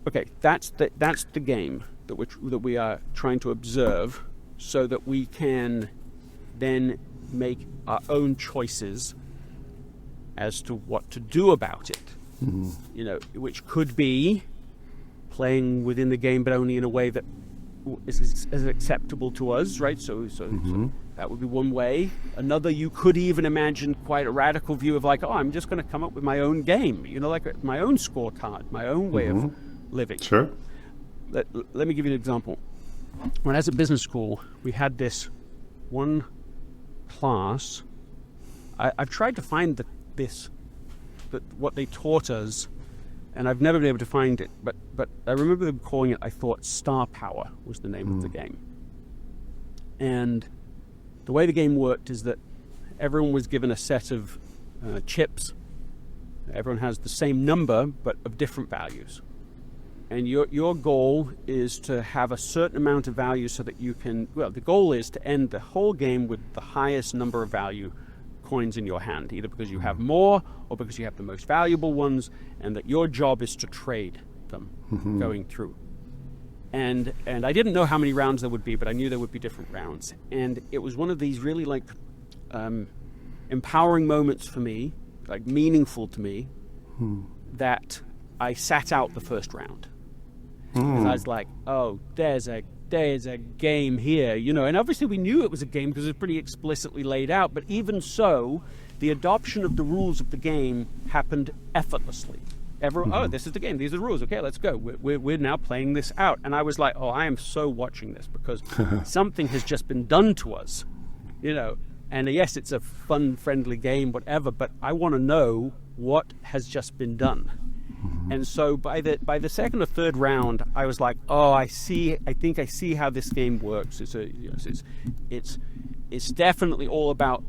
Okay, that's the game that we are trying to observe, so that we can then make our own choices as to what to do about it. You know, which could be playing within the game, but only in a way that is acceptable to us, right? So that would be one way. Another, you could even imagine quite a radical view of like, oh, I'm just going to come up with my own game, you know, like my own scorecard, my own way of living. Sure. Let me give you an example. When I was at business school, we had this one class. I've tried to find what they taught us, and I've never been able to find it. But I remember them calling it, I thought, Star Power was the name of the game. And the way the game worked is that everyone was given a set of chips. Everyone has the same number, but of different values. And your goal is to have a certain amount of value so that you can, well, the goal is to end the whole game with the highest number of value coins in your hand, either because you have more or because you have the most valuable ones, and that your job is to trade them going through. And I didn't know how many rounds there would be, but I knew there would be different rounds. And it was one of these really like empowering moments for me, like meaningful to me, that I sat out the first round. Because I was like, oh, there's a game here, you know. And obviously we knew it was a game because it was pretty explicitly laid out. But even so, the adoption of the rules of the game happened effortlessly. Oh, this is the game. These are the rules. Okay, let's go. We're now playing this out. And I was like, oh, I am so watching this because something has just been done to us, you know. And yes, it's a fun, friendly game, whatever. But I want to know what has just been done. And so by the second or third round, I was like, oh, I think I see how this game works. It's definitely all about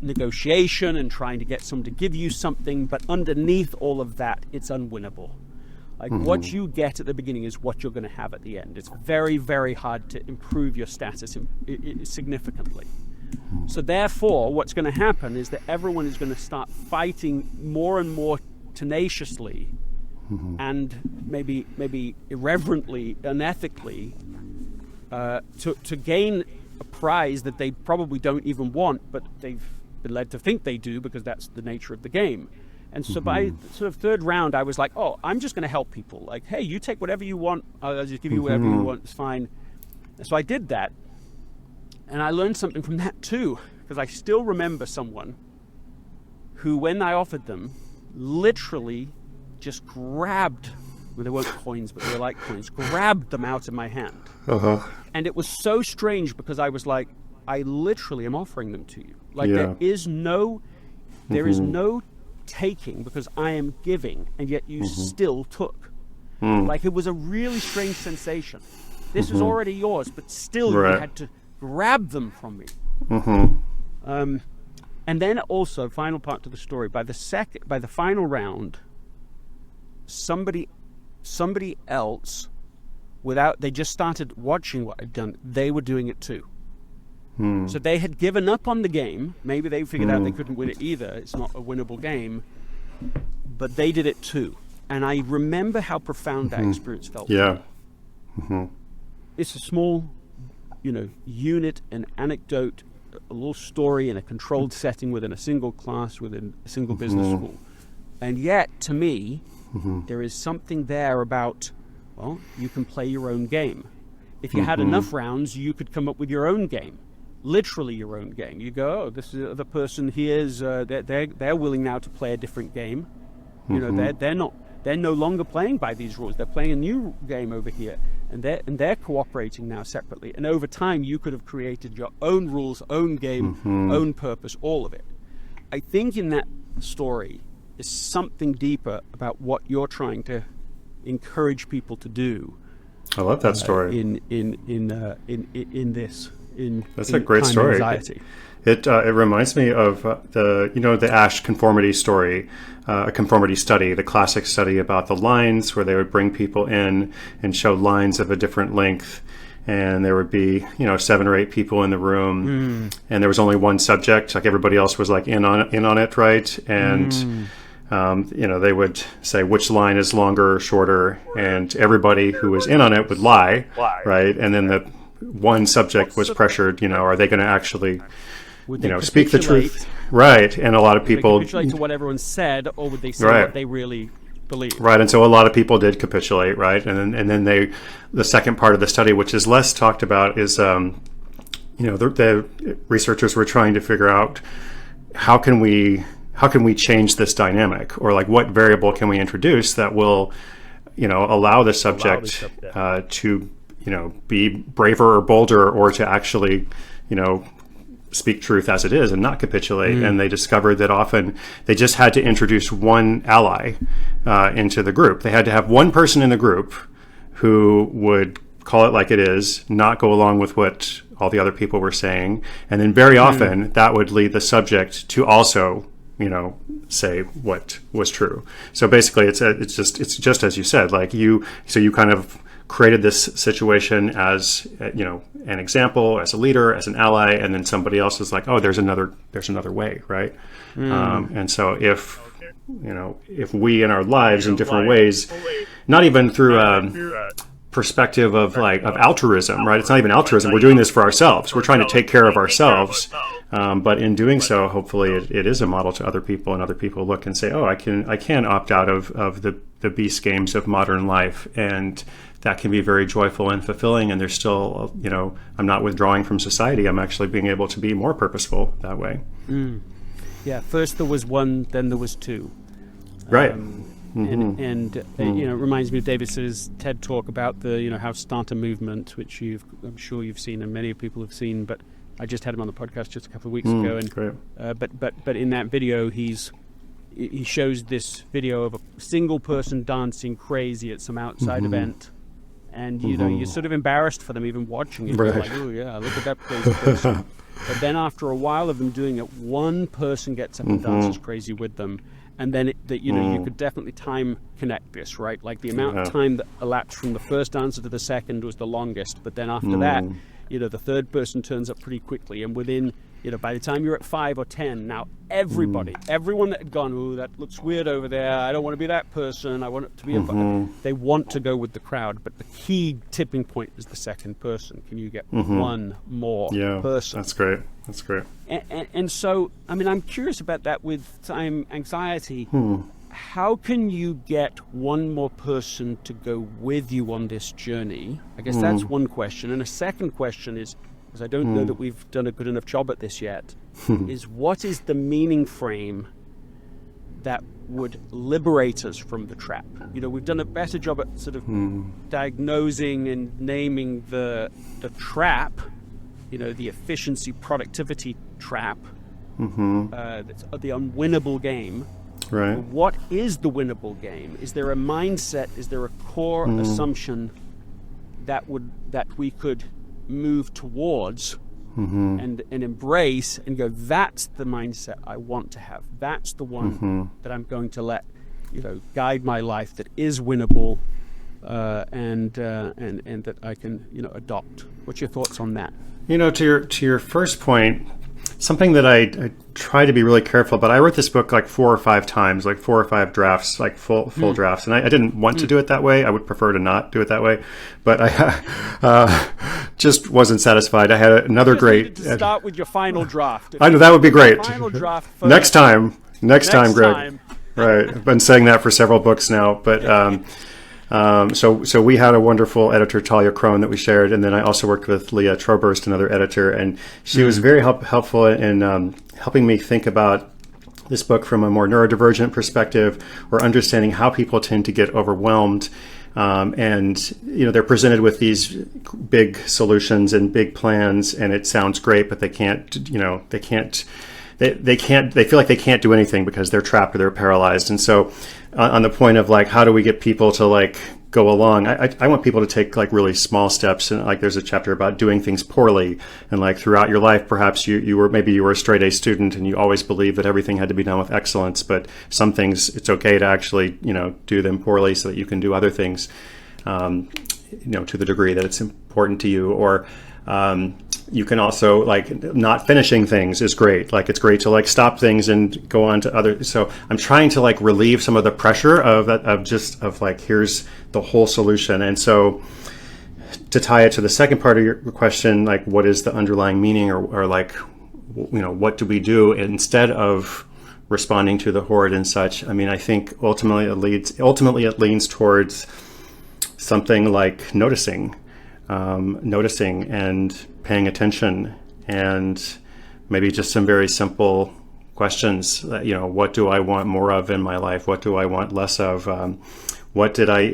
negotiation and trying to get someone to give you something, but underneath all of that, it's unwinnable. Like what you get at the beginning is what you're going to have at the end. It's very, very hard to improve your status significantly. So therefore, what's going to happen is that everyone is going to start fighting more and more tenaciously and maybe irreverently, unethically, to gain a prize that they probably don't even want, but they've been led to think they do because that's the nature of the game. And so by sort of third round, I was like, oh, I'm just going to help people. Like, hey, you take whatever you want. I'll just give you whatever you want. It's fine. And so I did that. And I learned something from that too, because I still remember someone who, when I offered them, literally just grabbed, well, they weren't coins, but they were like coins, grabbed them out of my hand. And it was so strange because I was like, I literally am offering them to you. Like there is no taking because I am giving, and yet you still took. Like it was a really strange sensation. This is already yours, but still you had to grab them from me. And then also, final part to the story, by the final round, somebody else, they just started watching what I'd done. They were doing it too. So they had given up on the game. Maybe they figured out they couldn't win it either. It's not a winnable game. But they did it too. And I remember how profound that experience felt. Yeah. It's a small, unit, an anecdote, a little story in a controlled setting within a single class, within a single business school. And yet, to me, there is something there about, well, you can play your own game. If you had enough rounds, you could come up with your own game. Literally your own game. You go, oh, this is the person here's they're willing now to play a different game. They're no longer playing by these rules. They're playing a new game over here, and they're cooperating now separately. And over time, you could have created your own rules, own game, own purpose, all of it. I think in that story is something deeper about what you're trying to encourage people to do. I love that story. That's a great story. Anxiety. It reminds me of the Ash conformity story, a conformity study, the classic study about the lines, where they would bring people in and show lines of a different length, and there would be 7 or 8 people in the room, and there was only one subject, like everybody else was like in on it, right? And they would say which line is longer or shorter, and everybody who was in on it would lie. Right? And then the one subject was pressured, are they going to actually Would they speak the truth. capitulate? Right. And a lot of Would they people, capitulate to what everyone said, or would they say Right. what they really believe? right. And so a lot of people did capitulate. Right. And then the second part of the study, which is less talked about, is, the researchers were trying to figure out how can we change this dynamic, or like what variable can we introduce that will, allow the subject to, be braver or bolder, or to actually, speak truth as it is and not capitulate. And they discovered that often they just had to introduce one ally into the group. They had to have one person in the group who would call it like it is, not go along with what all the other people were saying. And then very often that would lead the subject to also, say what was true. So basically it's just as you said, like you kind of created this situation as, an example, as a leader, as an ally, and then somebody else is like, oh, there's another way, right? And so if we in our lives in different ways, not even through perspective of altruism, right? It's not even altruism. We're doing this for ourselves. We're trying to take care of ourselves. But in doing so, hopefully it is a model to other people, and other people look and say, oh, I can opt out of the beast games of modern life. And that can be very joyful and fulfilling. And there's still, I'm not withdrawing from society. I'm actually being able to be more purposeful that way. Yeah. First there was one, then there was two. Right. And it reminds me of David's TED talk about the how start a movement, which I'm sure you've seen and many people have seen, but I just had him on the podcast just a couple of weeks ago, and great. But in that video he shows this video of a single person dancing crazy at some outside event, and you're sort of embarrassed for them even watching it. Right. You're like, oh yeah, look at that crazy person. But then after a while of them doing it, one person gets up and dances crazy with them. And then you could definitely time connect this, right? Like the amount of time that elapsed from the first answer to the second was the longest. But then after that, the third person turns up pretty quickly. And within, by the time you're at 5 or 10, now everyone that had gone, oh, that looks weird over there. I don't want to be that person. I want it to be they want to go with the crowd. But the key tipping point is the second person. Can you get one more person? That's great. That's great. And so, I'm curious about that with time anxiety. How can you get one more person to go with you on this journey? I guess that's one question. And a second question is, because I don't know that we've done a good enough job at this yet, is what is the meaning frame that would liberate us from the trap? We've done a better job at sort of diagnosing and naming the trap, the efficiency productivity trap, that's the unwinnable game. Right. What is the winnable game? Is there a mindset? Is there a core assumption that we could move towards and embrace and go, that's the mindset I want to have. That's the one that I'm going to let guide my life, that is winnable, and that I can adopt. What's your thoughts on that? To your first point, something that I try to be really careful, but I wrote this book like 4 or 5 times, like 4 or 5 drafts, like full drafts. And I didn't want to do it that way. I would prefer to not do it that way, but I just wasn't satisfied. I had another great... To start with your final draft. I know, that would be great. Final draft first. Next time, Greg. Right. I've been saying that for several books now, but... So we had a wonderful editor, Talia Crone, that we shared, and then I also worked with Leah Troberst, another editor, and she was very helpful in helping me think about this book from a more neurodivergent perspective, or understanding how people tend to get overwhelmed, and they're presented with these big solutions and big plans, and it sounds great, but they feel like they can't do anything because they're trapped or they're paralyzed. And so on the point of like, how do we get people to like go along? I want people to take like really small steps. And like, there's a chapter about doing things poorly. And like throughout your life, perhaps you were a straight A student and you always believed that everything had to be done with excellence, but some things it's okay to actually, do them poorly so that you can do other things, to the degree that it's important to you. Or, you can also like not finishing things is great. Like it's great to like stop things and go on to other. So I'm trying to like relieve some of the pressure of like, here's the whole solution. And so to tie it to the second part of your question, like what is the underlying meaning or like what do we do instead of responding to the horde and such? I mean, I think ultimately it leans towards something like noticing and paying attention, and maybe just some very simple questions. What do I want more of in my life? What do I want less of? What did I,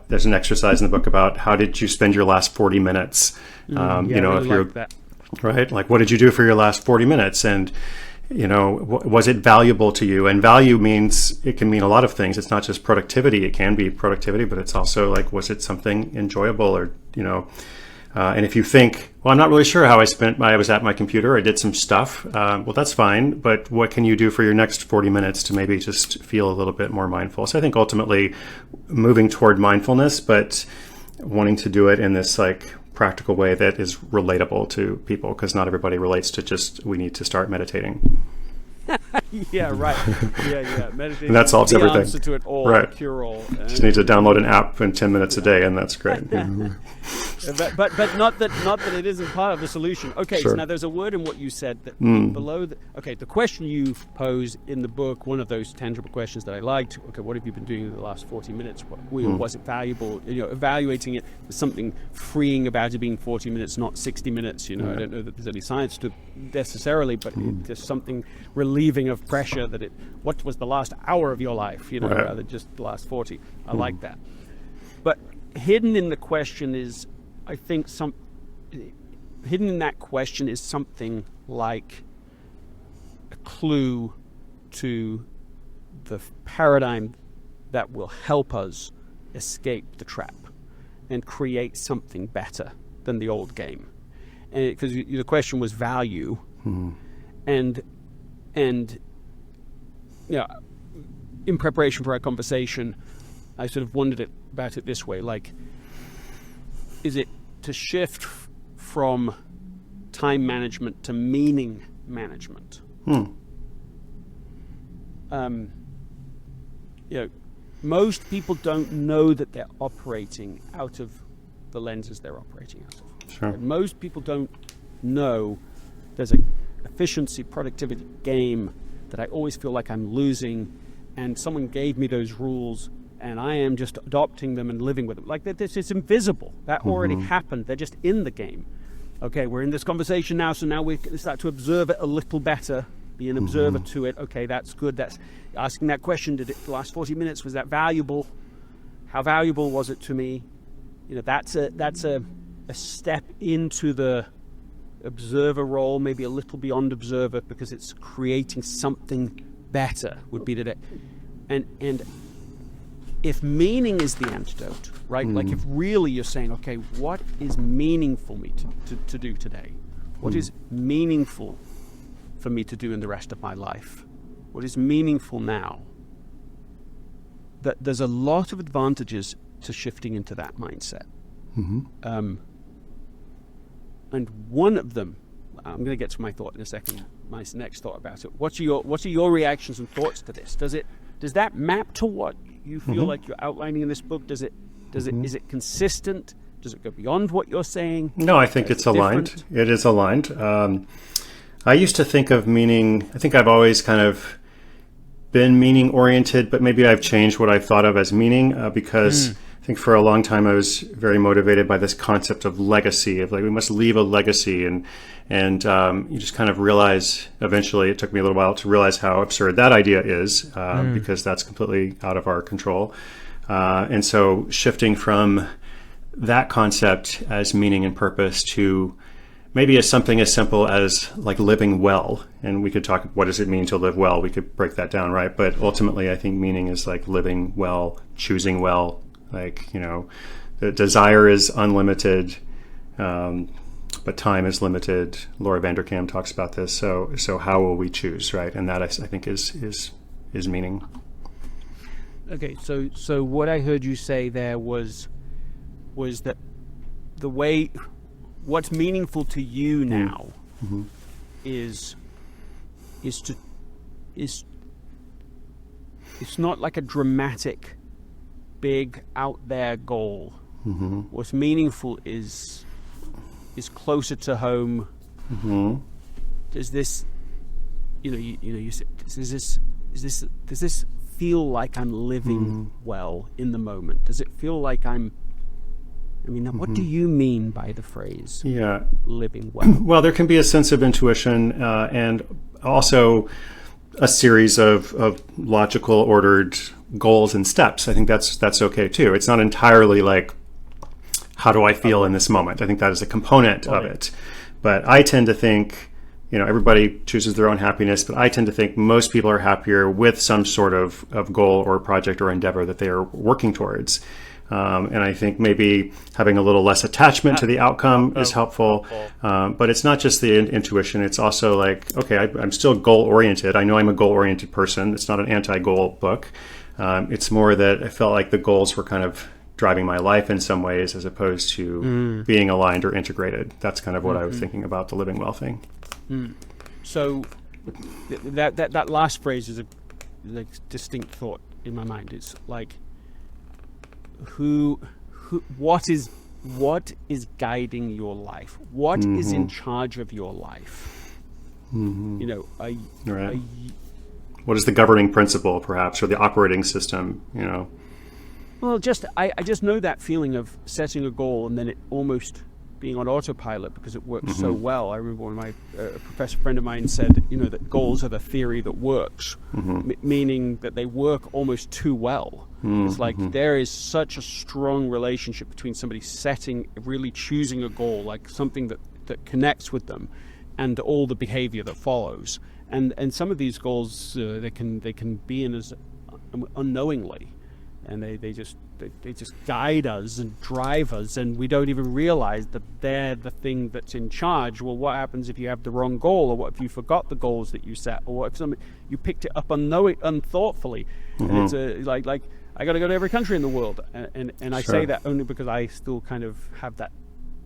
there's an exercise in the book about how did you spend your last 40 minutes? If you're that. Right, like what did you do for your last 40 minutes? And was it valuable to you? And value it can mean a lot of things. It's not just productivity. It can be productivity, but it's also like, was it something enjoyable? Or, and if you think, well, I'm not really sure how I was at my computer, I did some stuff. Well, that's fine. But what can you do for your next 40 minutes to maybe just feel a little bit more mindful? So I think ultimately moving toward mindfulness, but wanting to do it in this like practical way that is relatable to people, because not everybody relates to just, we need to start meditating. Yeah, right. Yeah. Meditating. And that solves everything. The answer to it all, right. Cure all. Just need to download an app in 10 minutes a day, and that's great. But not that it isn't part of the solution. Okay, Sure. So now there's a word in what you said that below the question you pose in the book, one of those tangible questions that I liked. Okay, what have you been doing in the last 40 minutes? Was it valuable? Evaluating it, there's something freeing about it being 40 minutes, not 60 minutes. I don't know that there's any science to necessarily, but there's something relieving of pressure that what was the last hour of your life, right. rather than just the last 40. I like that. But hidden in the question is, I think hidden in that question is something like a clue to the paradigm that will help us escape the trap and create something better than the old game. And because the question was value, and in preparation for our conversation, I sort of wondered about it this way: like, is it to shift from time management to meaning management? Most people don't know that they're operating out of the lenses they're operating out of. Sure. Most people don't know there's an efficiency, productivity game that I always feel like I'm losing, and someone gave me those rules, and I am just adopting them and living with them. Like, it's invisible. That already happened. They're just in the game. Okay, we're in this conversation now, so now we start to observe it a little better, be an observer to it. Okay, that's good. That's asking that question. Did it the last 40 minutes, was that valuable? How valuable was it to me? That's a step into the observer role, maybe a little beyond observer, because it's creating something better would be today. And if meaning is the antidote, right? Like, if really you're saying, okay, what is meaningful me to do today? What is meaningful for me to do in the rest of my life? What is meaningful now? That there's a lot of advantages to shifting into that mindset. And one of them, I'm going to get to my thought in a second, my next thought about it. What are your reactions and thoughts to this? Does that map to what you feel like you're outlining in this book? Is it consistent? Does it go beyond what you're saying? No, I think it's aligned. Different? It is aligned. I used to think of meaning, I think I've always kind of been meaning oriented, but maybe I've changed what I thought of as meaning because I think for a long time I was very motivated by this concept of legacy, of like, we must leave a legacy. And you just kind of realize, eventually, it took me a little while to realize how absurd that idea is, because that's completely out of our control. And so shifting from that concept as meaning and purpose to maybe as something as simple as like living well. And we could talk, what does it mean to live well? We could break that down, right? But ultimately, I think meaning is like living well, choosing well. Like, the desire is unlimited, but time is limited. Laura Vanderkam talks about this. So how will we choose, right? And that I think is meaning. Okay, so what I heard you say there was that the way what's meaningful to you now is it's not like a dramatic, big out there goal. What's meaningful is closer to home, does this, you say, does this feel like I'm living well in the moment? Does it feel like what do you mean by the phrase living well? Well, there can be a sense of intuition and also a series of logical, ordered goals and steps. I think that's okay too. It's not entirely like, how do I feel in this moment? I think that is a component of it. But I tend to think, everybody chooses their own happiness, but I tend to think most people are happier with some sort of goal or project or endeavor that they are working towards. And I think maybe having a little less attachment to the outcome is helpful. But it's not just the intuition. It's also like, okay, I'm still goal-oriented. I know I'm a goal-oriented person. It's not an anti-goal book. It's more that I felt like the goals were kind of driving my life in some ways as opposed to being aligned or integrated. That's kind of what I was thinking about the living well thing. So that last phrase is a distinct thought in my mind. It's like, what is guiding your life? What is in charge of your life? What is the governing principle, perhaps, or the operating system? Well, I just know that feeling of setting a goal and then it almost being on autopilot because it works so well. I remember when my professor friend of mine said, that goals are the theory that works, meaning that they work almost too well. It's like there is such a strong relationship between somebody really choosing a goal, like something that connects with them, and all the behavior that follows. And some of these goals they can be in as unknowingly, and they just guide us and drive us, and we don't even realize that they're the thing that's in charge. Well, what happens if you have the wrong goal, or what if you forgot the goals that you set, or what if you picked it up unthoughtfully? And it's like I got to go to every country in the world, and I say that only because I still kind of have that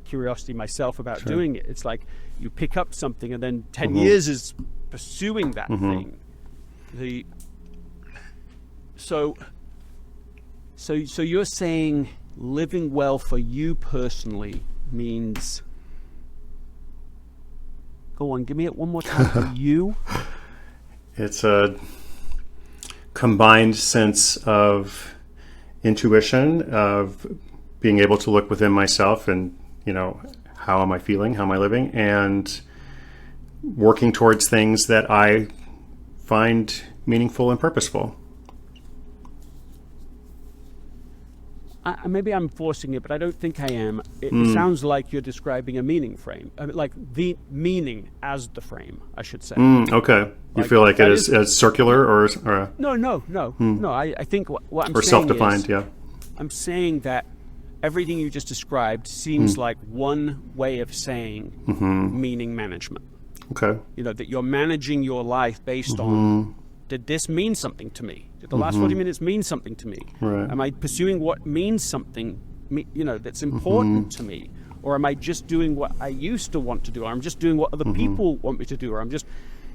curiosity myself about doing it. It's like you pick up something, and then 10 years is pursuing that thing. So you're saying living well for you personally means, go on, give me it one more time. For you? It's a combined sense of intuition, of being able to look within myself and, how am I feeling? How am I living? And working towards things that I find meaningful and purposeful. Maybe I'm forcing it, but I don't think I am. It sounds like you're describing a meaning frame, like the meaning as the frame, I should say. Okay. You feel like it is as circular or No. I think what I'm saying or self-defined, I'm saying that everything you just described seems like one way of saying meaning management. Okay. That you're managing your life based on, did this mean something to me? Did the last 40 minutes mean something to me? Right. Am I pursuing what means something, that's important to me? Or am I just doing what I used to want to do? Or I'm just doing what other people want me to do? Or I'm just,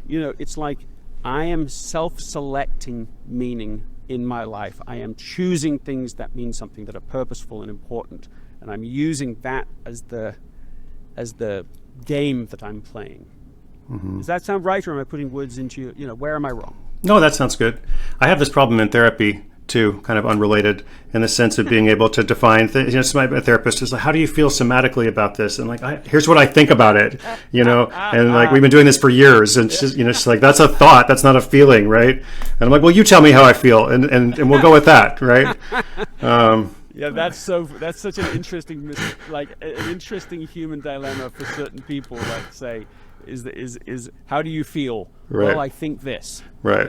it's like I am self-selecting meaning in my life. I am choosing things that mean something, that are purposeful and important. And I'm using that as the game that I'm playing. Does that sound right, or am I putting words into where am I wrong? No, that sounds good. I have this problem in therapy too, kind of unrelated, in the sense of being able to define things. My therapist is like, how do you feel somatically about this? And like, here's what I think about it, and like, we've been doing this for years, and she's like, that's a thought, that's not a feeling, right? And I'm like, well, you tell me how I feel, and we'll go with that, right? Yeah, that's such an interesting, an interesting human dilemma for certain people. Like, say, is how do you feel? Right. Well, I think this. Right.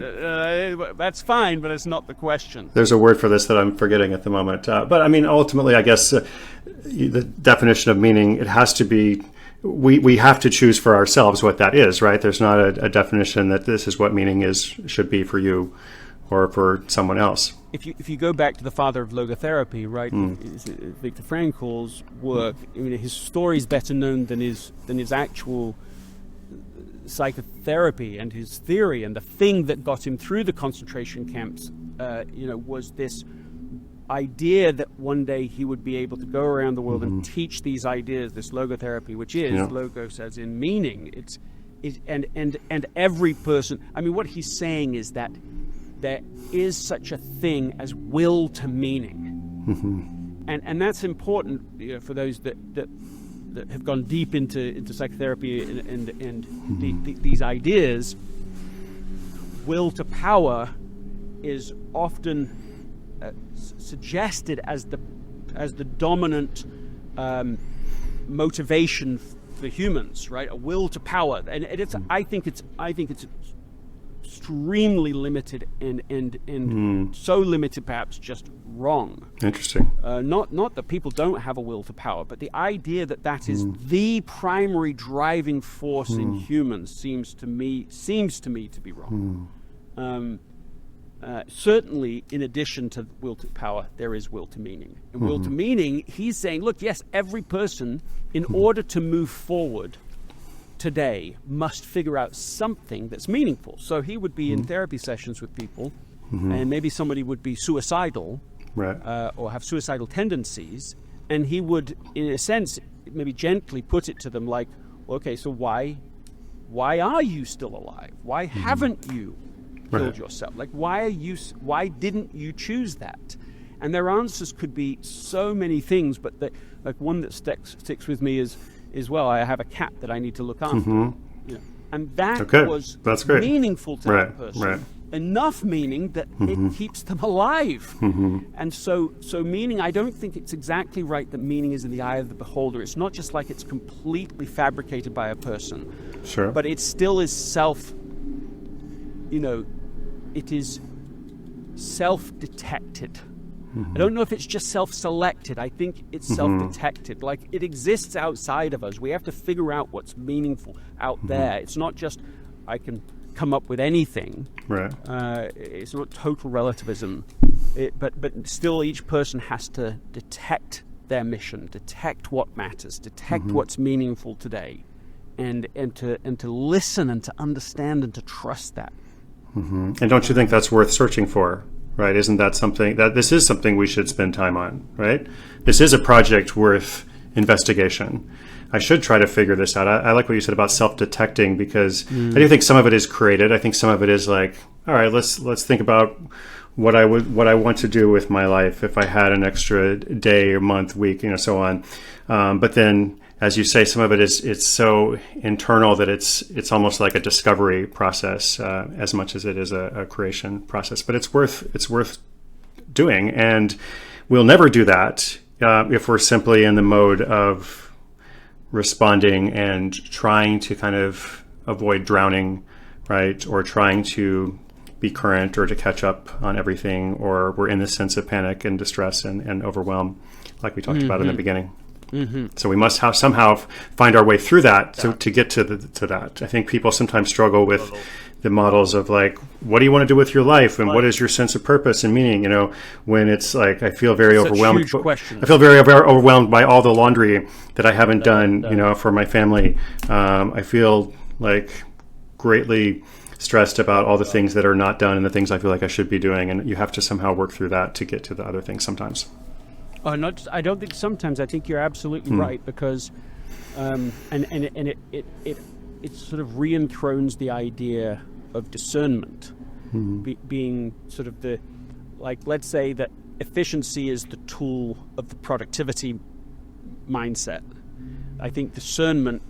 That's fine, but it's not the question. There's a word for this that I'm forgetting at the moment. But I mean, ultimately, I guess the definition of meaning, it has to be, we have to choose for ourselves what that is, right? There's not a definition that this is what meaning should be for you or for someone else. If you go back to the father of logotherapy, right, Viktor Frankl's work, his story is better known than his actual psychotherapy and his theory, and the thing that got him through the concentration camps, was this idea that one day he would be able to go around the world and teach these ideas, this logotherapy, which is logos as in meaning. and every person. I mean, what he's saying is that there is such a thing as will to meaning, and that's important, for those that have gone deep into psychotherapy and these ideas. Will to power is often suggested as the dominant motivation for humans, right? A will to power, and it's. I think it's extremely limited and so limited, perhaps just wrong. Interesting. Not that people don't have a will to power, but the idea that is the primary driving force in humans seems to me to be wrong. Certainly, in addition to will to power, there is will to meaning. And will to meaning, he's saying, look, yes, every person, in order to move forward today, must figure out something that's meaningful. So he would be in therapy sessions with people, and maybe somebody would be suicidal, right, or have suicidal tendencies, and he would, in a sense, maybe gently put it to them like, okay, so why are you still alive? Why haven't you killed yourself? Like, why didn't you choose that? And their answers could be so many things, but like one that sticks with me is well, I have a cat that I need to look after. And that that's great. Meaningful to that person. Right. Enough meaning that it keeps them alive. And so meaning, I don't think it's exactly right that meaning is in the eye of the beholder. It's not just like it's completely fabricated by a person. Sure. But it still is it is self-detected. I don't know if it's just self-selected. I think it's self-detected. Like, it exists outside of us. We have to figure out what's meaningful out there. It's not just I can come up with anything. Right. It's not total relativism. But still, each person has to detect their mission, detect what matters, detect what's meaningful today, and to listen and to understand and to trust that. And don't you think that's worth searching for? Right? Isn't that something that this is something we should spend time on? Right? This is a project worth investigation. I should try to figure this out. I like what you said about self-detecting, because I do think some of it is created. I think some of it is like, all right, let's think about what I want to do with my life if I had an extra day or month, week, so on. But then, as you say, some of it it's so internal that it's almost like a discovery process as much as it is a creation process. But it's worth doing, and we'll never do that if we're simply in the mode of responding and trying to kind of avoid drowning, right? Or trying to be current or to catch up on everything, or we're in this sense of panic and distress and overwhelm, like we talked about in the beginning. So we must somehow find our way through that to get to that. I think people sometimes struggle with the models of like, what do you want to do with your life, and what is your sense of purpose and meaning? When it's like I feel very overwhelmed. I feel very overwhelmed by all the laundry that I haven't done, for my family. I feel like greatly stressed about all the things that are not done and the things I feel like I should be doing, and you have to somehow work through that to get to the other things sometimes. I don't think sometimes. I think you're absolutely right, because and it sort of re-enthrones the idea of discernment being sort of the, like, let's say that efficiency is the tool of the productivity mindset. I think discernment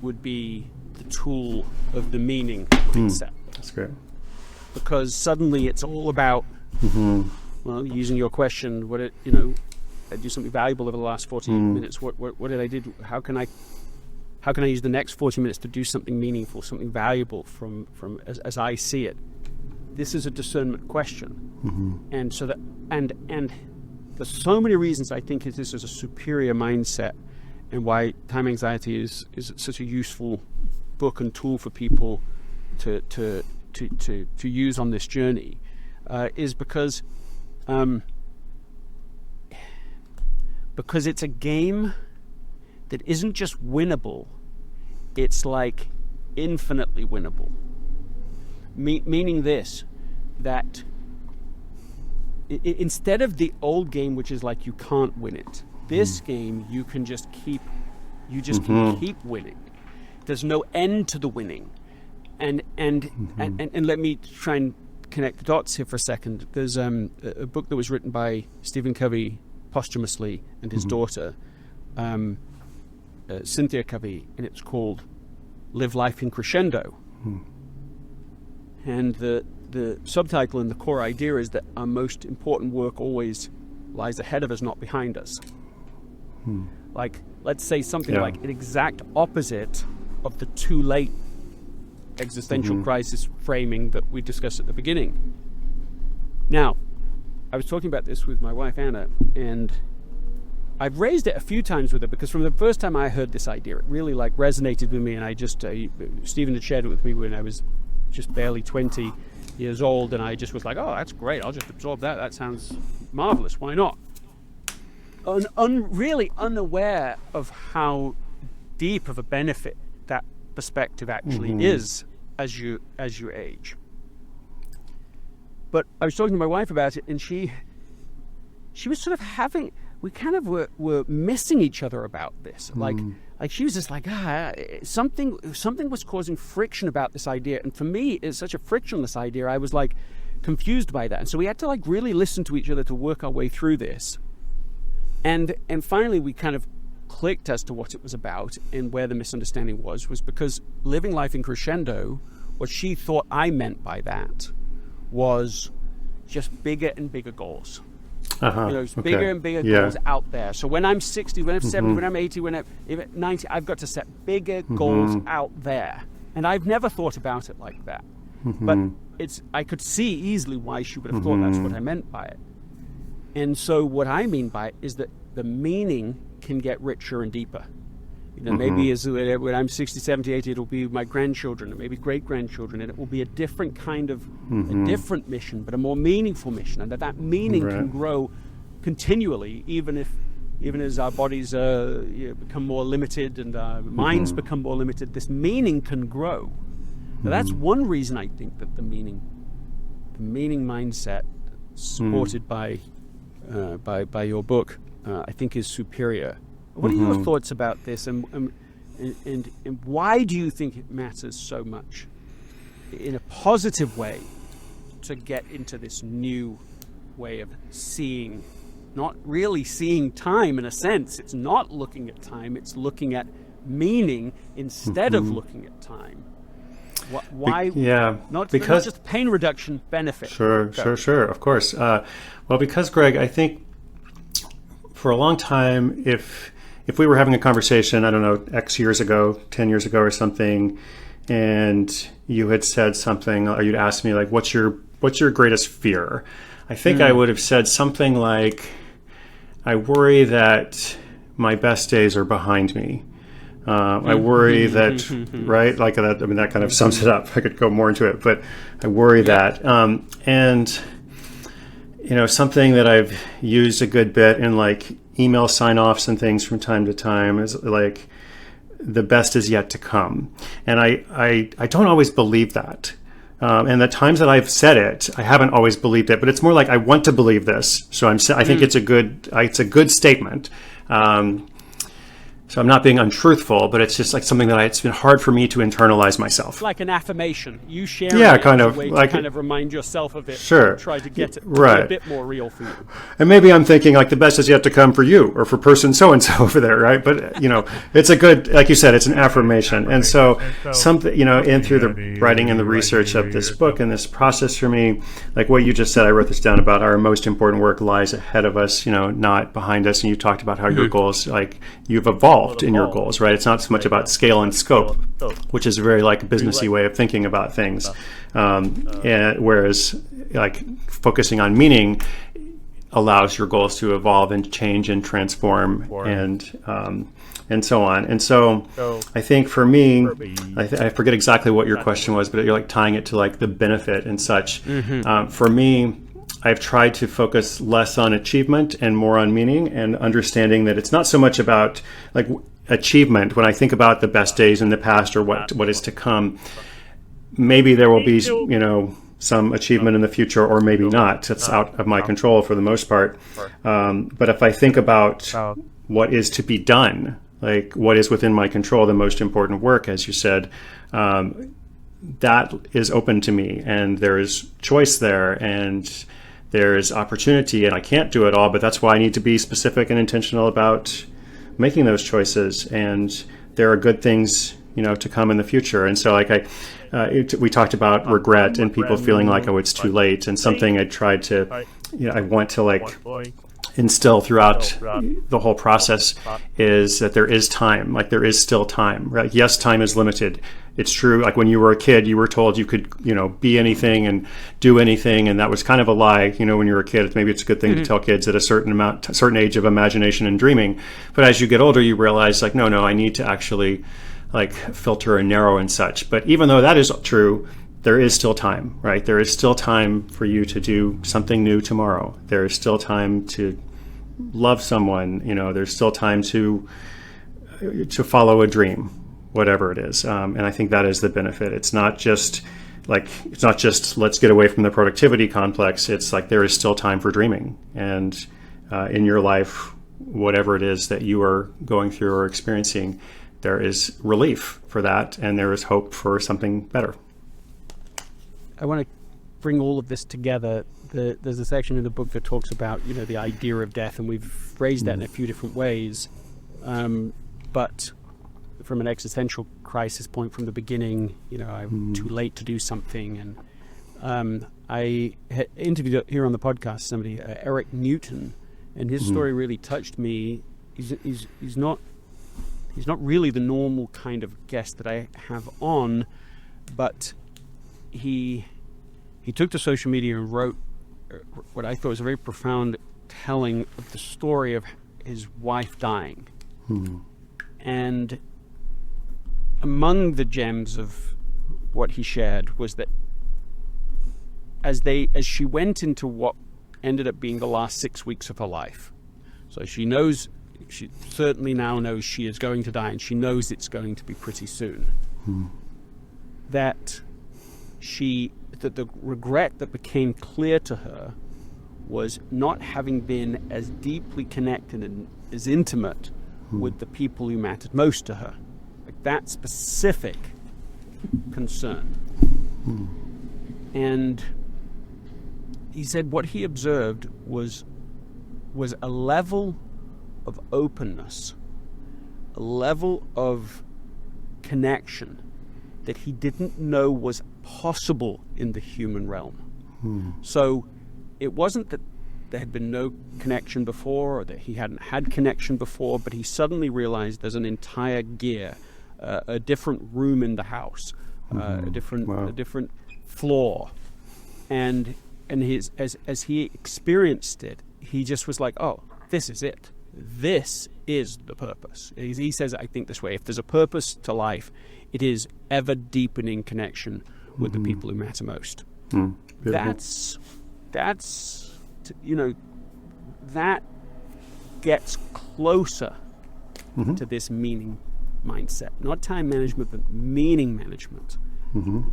would be the tool of the meaning mindset. That's great. Because suddenly it's all about, well, using your question, I do something valuable over the last 40 minutes. What did I do? How can I use the next 40 minutes to do something meaningful, something valuable from as I see it? This is a discernment question, and so that and there's so many reasons I think this is a superior mindset, and why Time Anxiety is such a useful book and tool for people to use on this journey, is because it's a game that isn't just winnable, it's like infinitely winnable. Meaning this, that instead of the old game, which is like you can't win it, this game you can just keep winning. there's no end to the winning. And let me try and connect the dots here for a second. There's a book that was written by Stephen Covey posthumously and his daughter, Cynthia Covey, and it's called Live Life in Crescendo. And the subtitle and the core idea is that our most important work always lies ahead of us, not behind us. Like, let's say something like an exact opposite of the too late existential crisis framing that we discussed at the beginning. Now, I was talking about this with my wife Anna, and I've raised it a few times with her because from the first time I heard this idea, it really like resonated with me, and I just Stephen had shared it with me when I was just barely 20 years old, and I just was like, oh, that's great, I'll just absorb that. That sounds marvelous. Why not? Really unaware of how deep of a benefit that perspective actually is as you age. But I was talking to my wife about it, and she was sort of we kind of were missing each other about this. Like she was just like, something was causing friction about this idea, and for me it's such a frictionless idea. I was like confused by that, and so we had to like really listen to each other to work our way through this. And finally we kind of clicked as to what it was about, and where the misunderstanding was because living life in crescendo, what she thought I meant by that was just bigger and bigger goals. Bigger and bigger goals out there. So when I'm 60, when I'm 70, when I'm 80, when I'm 90, I've got to set bigger goals out there. And I've never thought about it like that. But I could see easily why she would have thought that's what I meant by it. And so what I mean by it is that the meaning can get richer and deeper. Maybe when I'm 60, 70, 80, it'll be my grandchildren and maybe great-grandchildren, and it will be a different kind of, a different mission, but a more meaningful mission, and that meaning can grow continually, even as our bodies become more limited and our minds become more limited. This meaning can grow. Now, that's one reason I think that the meaning mindset supported by your book, I think is superior. What are your thoughts about this, and why do you think it matters so much in a positive way to get into this new way of seeing, not really seeing time in a sense? It's not looking at time, it's looking at meaning instead of looking at time. Why? Not just pain reduction benefit. Sure, of course. Well, because Greg, I think for a long time, if we were having a conversation, I don't know, X years ago, 10 years ago or something, and you had said something, or you'd asked me like, what's your greatest fear? I think I would have said something like, I worry that my best days are behind me. I worry that, right? Like that, I mean, that kind of sums it up. I could go more into it, but I worry that. And, something that I've used a good bit in like email sign-offs and things from time to time is like, the best is yet to come. And I don't always believe that. And the times that I've said it, I haven't always believed it, but it's more like I want to believe this. So I think it's a good statement. So I'm not being untruthful, but it's just like something that it's been hard for me to internalize myself. Like an affirmation. You share it kind as of a way like to kind of remind yourself of it. Sure. Try to get it right. a bit more real for you. And maybe I'm thinking like the best is yet to come for you or for person so-and-so over there, right? But, it's a good, like you said, it's an affirmation. And so something, in through the writing and the research of this book and this process for me, like what you just said, I wrote this down about our most important work lies ahead of us, not behind us. And you talked about how your goals, like you've evolved in your goals. Right, it's not so much about scale and scope, which is a very like businessy way of thinking about things. And whereas like focusing on meaning allows your goals to evolve and change and transform and so on. And so I think for me, I forget exactly what your question was, but you're like tying it to like the benefit and such. For me, I've tried to focus less on achievement and more on meaning, and understanding that it's not so much about like achievement. When I think about the best days in the past or what is to come, maybe there will be some achievement in the future, or maybe not. It's out of my control for the most part. But if I think about what is to be done, like what is within my control, the most important work, as you said, that is open to me, and there is choice there, and there is opportunity, and I can't do it all, but that's why I need to be specific and intentional about making those choices, and there are good things, to come in the future. And so like we talked about regret and people feeling like, oh, it's too late, and something I tried to, I want to like instill throughout the whole process is that there is time, like there is still time, right? Yes, time is limited. It's true. Like when you were a kid, you were told you could, be anything and do anything. And that was kind of a lie, when you were a kid. Maybe it's a good thing to tell kids at a certain age of imagination and dreaming. But as you get older, you realize like, no, I need to actually like filter and narrow and such. But even though that is true, there is still time, right? There is still time for you to do something new tomorrow. There is still time to love someone, there's still time to follow a dream, whatever it is. And I think that is the benefit. It's not just let's get away from the productivity complex. It's like there is still time for dreaming. And in your life, whatever it is that you are going through or experiencing, there is relief for that, and there is hope for something better. I want to bring all of this together. There's a section in the book that talks about, the idea of death, and we've phrased that in a few different ways. But from an existential crisis point from the beginning, I'm too late to do something. And I interviewed here on the podcast somebody, Eric Newton, and his story really touched me. He's not really the normal kind of guest that I have on, but he took to social media and wrote what I thought was a very profound telling of the story of his wife dying. And among the gems of what he shared was that as she went into what ended up being the last 6 weeks of her life, so she certainly now knows she is going to die, and she knows it's going to be pretty soon, that the regret that became clear to her was not having been as deeply connected and as intimate with the people who mattered most to her. Like that specific concern. And he said what he observed was a level of openness, a level of connection that he didn't know was possible in the human realm. So it wasn't that there had been no connection before, or that he hadn't had connection before, but he suddenly realized there's an entire gear, a different room in the house, a different floor, and as he experienced it, he just was like, oh, this is it. This is the purpose. He says, I think this way: if there's a purpose to life, it is ever deepening connection with the people who matter most. That's that gets closer to this meaning mindset, not time management, but meaning management.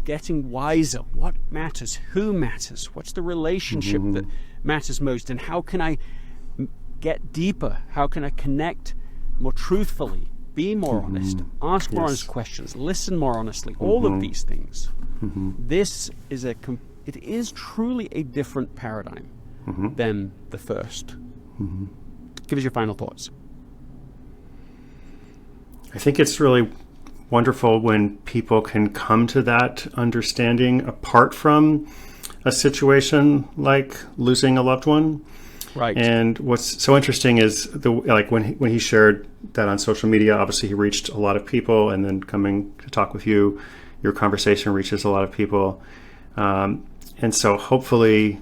Getting wiser. What matters? Who matters? What's the relationship that matters most? And how can I get deeper? How can I connect more truthfully? Be more honest. Ask more honest questions. Listen more honestly. All of these things. This is it is truly a different paradigm than the first. Give us your final thoughts. I think it's really wonderful when people can come to that understanding apart from a situation like losing a loved one. Right. And what's so interesting is when he shared that on social media, obviously he reached a lot of people, and then coming to talk with you, your conversation reaches a lot of people. And so hopefully,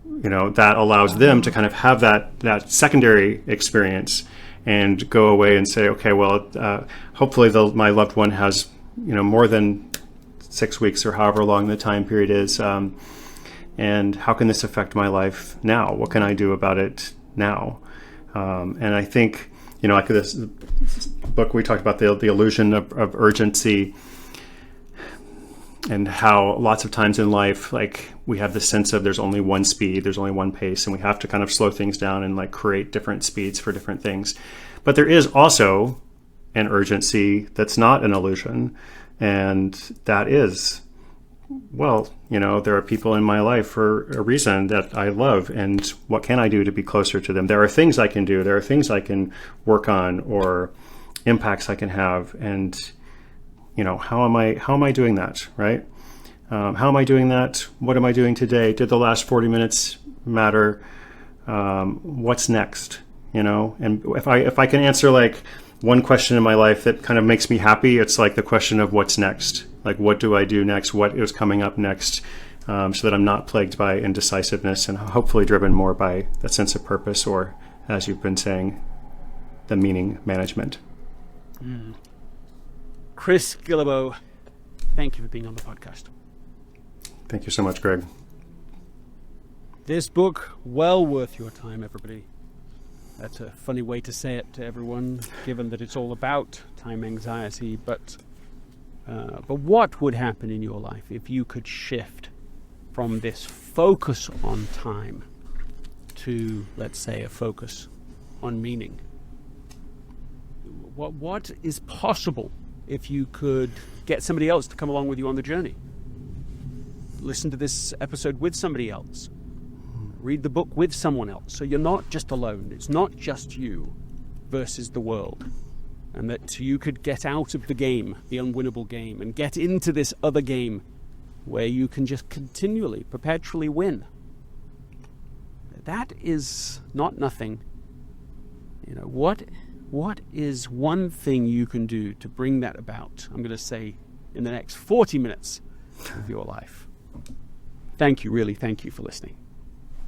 that allows them to kind of have that secondary experience and go away and say, okay, well, hopefully my loved one has, more than 6 weeks or however long the time period is. And how can this affect my life now? What can I do about it now? And I think, like this book, we talked about the illusion of urgency, and how lots of times in life, like we have the sense of there's only one speed, there's only one pace, and we have to kind of slow things down and like create different speeds for different things. But there is also an urgency that's not an illusion. And that is, well, there are people in my life for a reason that I love, and what can I do to be closer to them? There are things I can do. There are things I can work on, or impacts I can have. And, how am I doing that, right? How am I doing that? What am I doing today? Did the last 40 minutes matter? What's next? And if I can answer like one question in my life that kind of makes me happy, it's like the question of what's next. Like, what do I do next? What is coming up next? So that I'm not plagued by indecisiveness and hopefully driven more by that sense of purpose, or, as you've been saying, the meaning management. Chris Guillebeau, thank you for being on the podcast. Thank you so much, Greg. This book, well worth your time, everybody. That's a funny way to say it to everyone, given that it's all about time anxiety. But what would happen in your life if you could shift from this focus on time to, let's say, a focus on meaning? What is possible if you could get somebody else to come along with you on the journey? Listen to this episode with somebody else. Read the book with someone else, so you're not just alone. It's not just you versus the world. And that you could get out of the game, the unwinnable game, and get into this other game where you can just continually, perpetually win. That is not nothing. What is one thing you can do to bring that about? I'm going to say in the next 40 minutes of your life. Thank you, really, thank you for listening.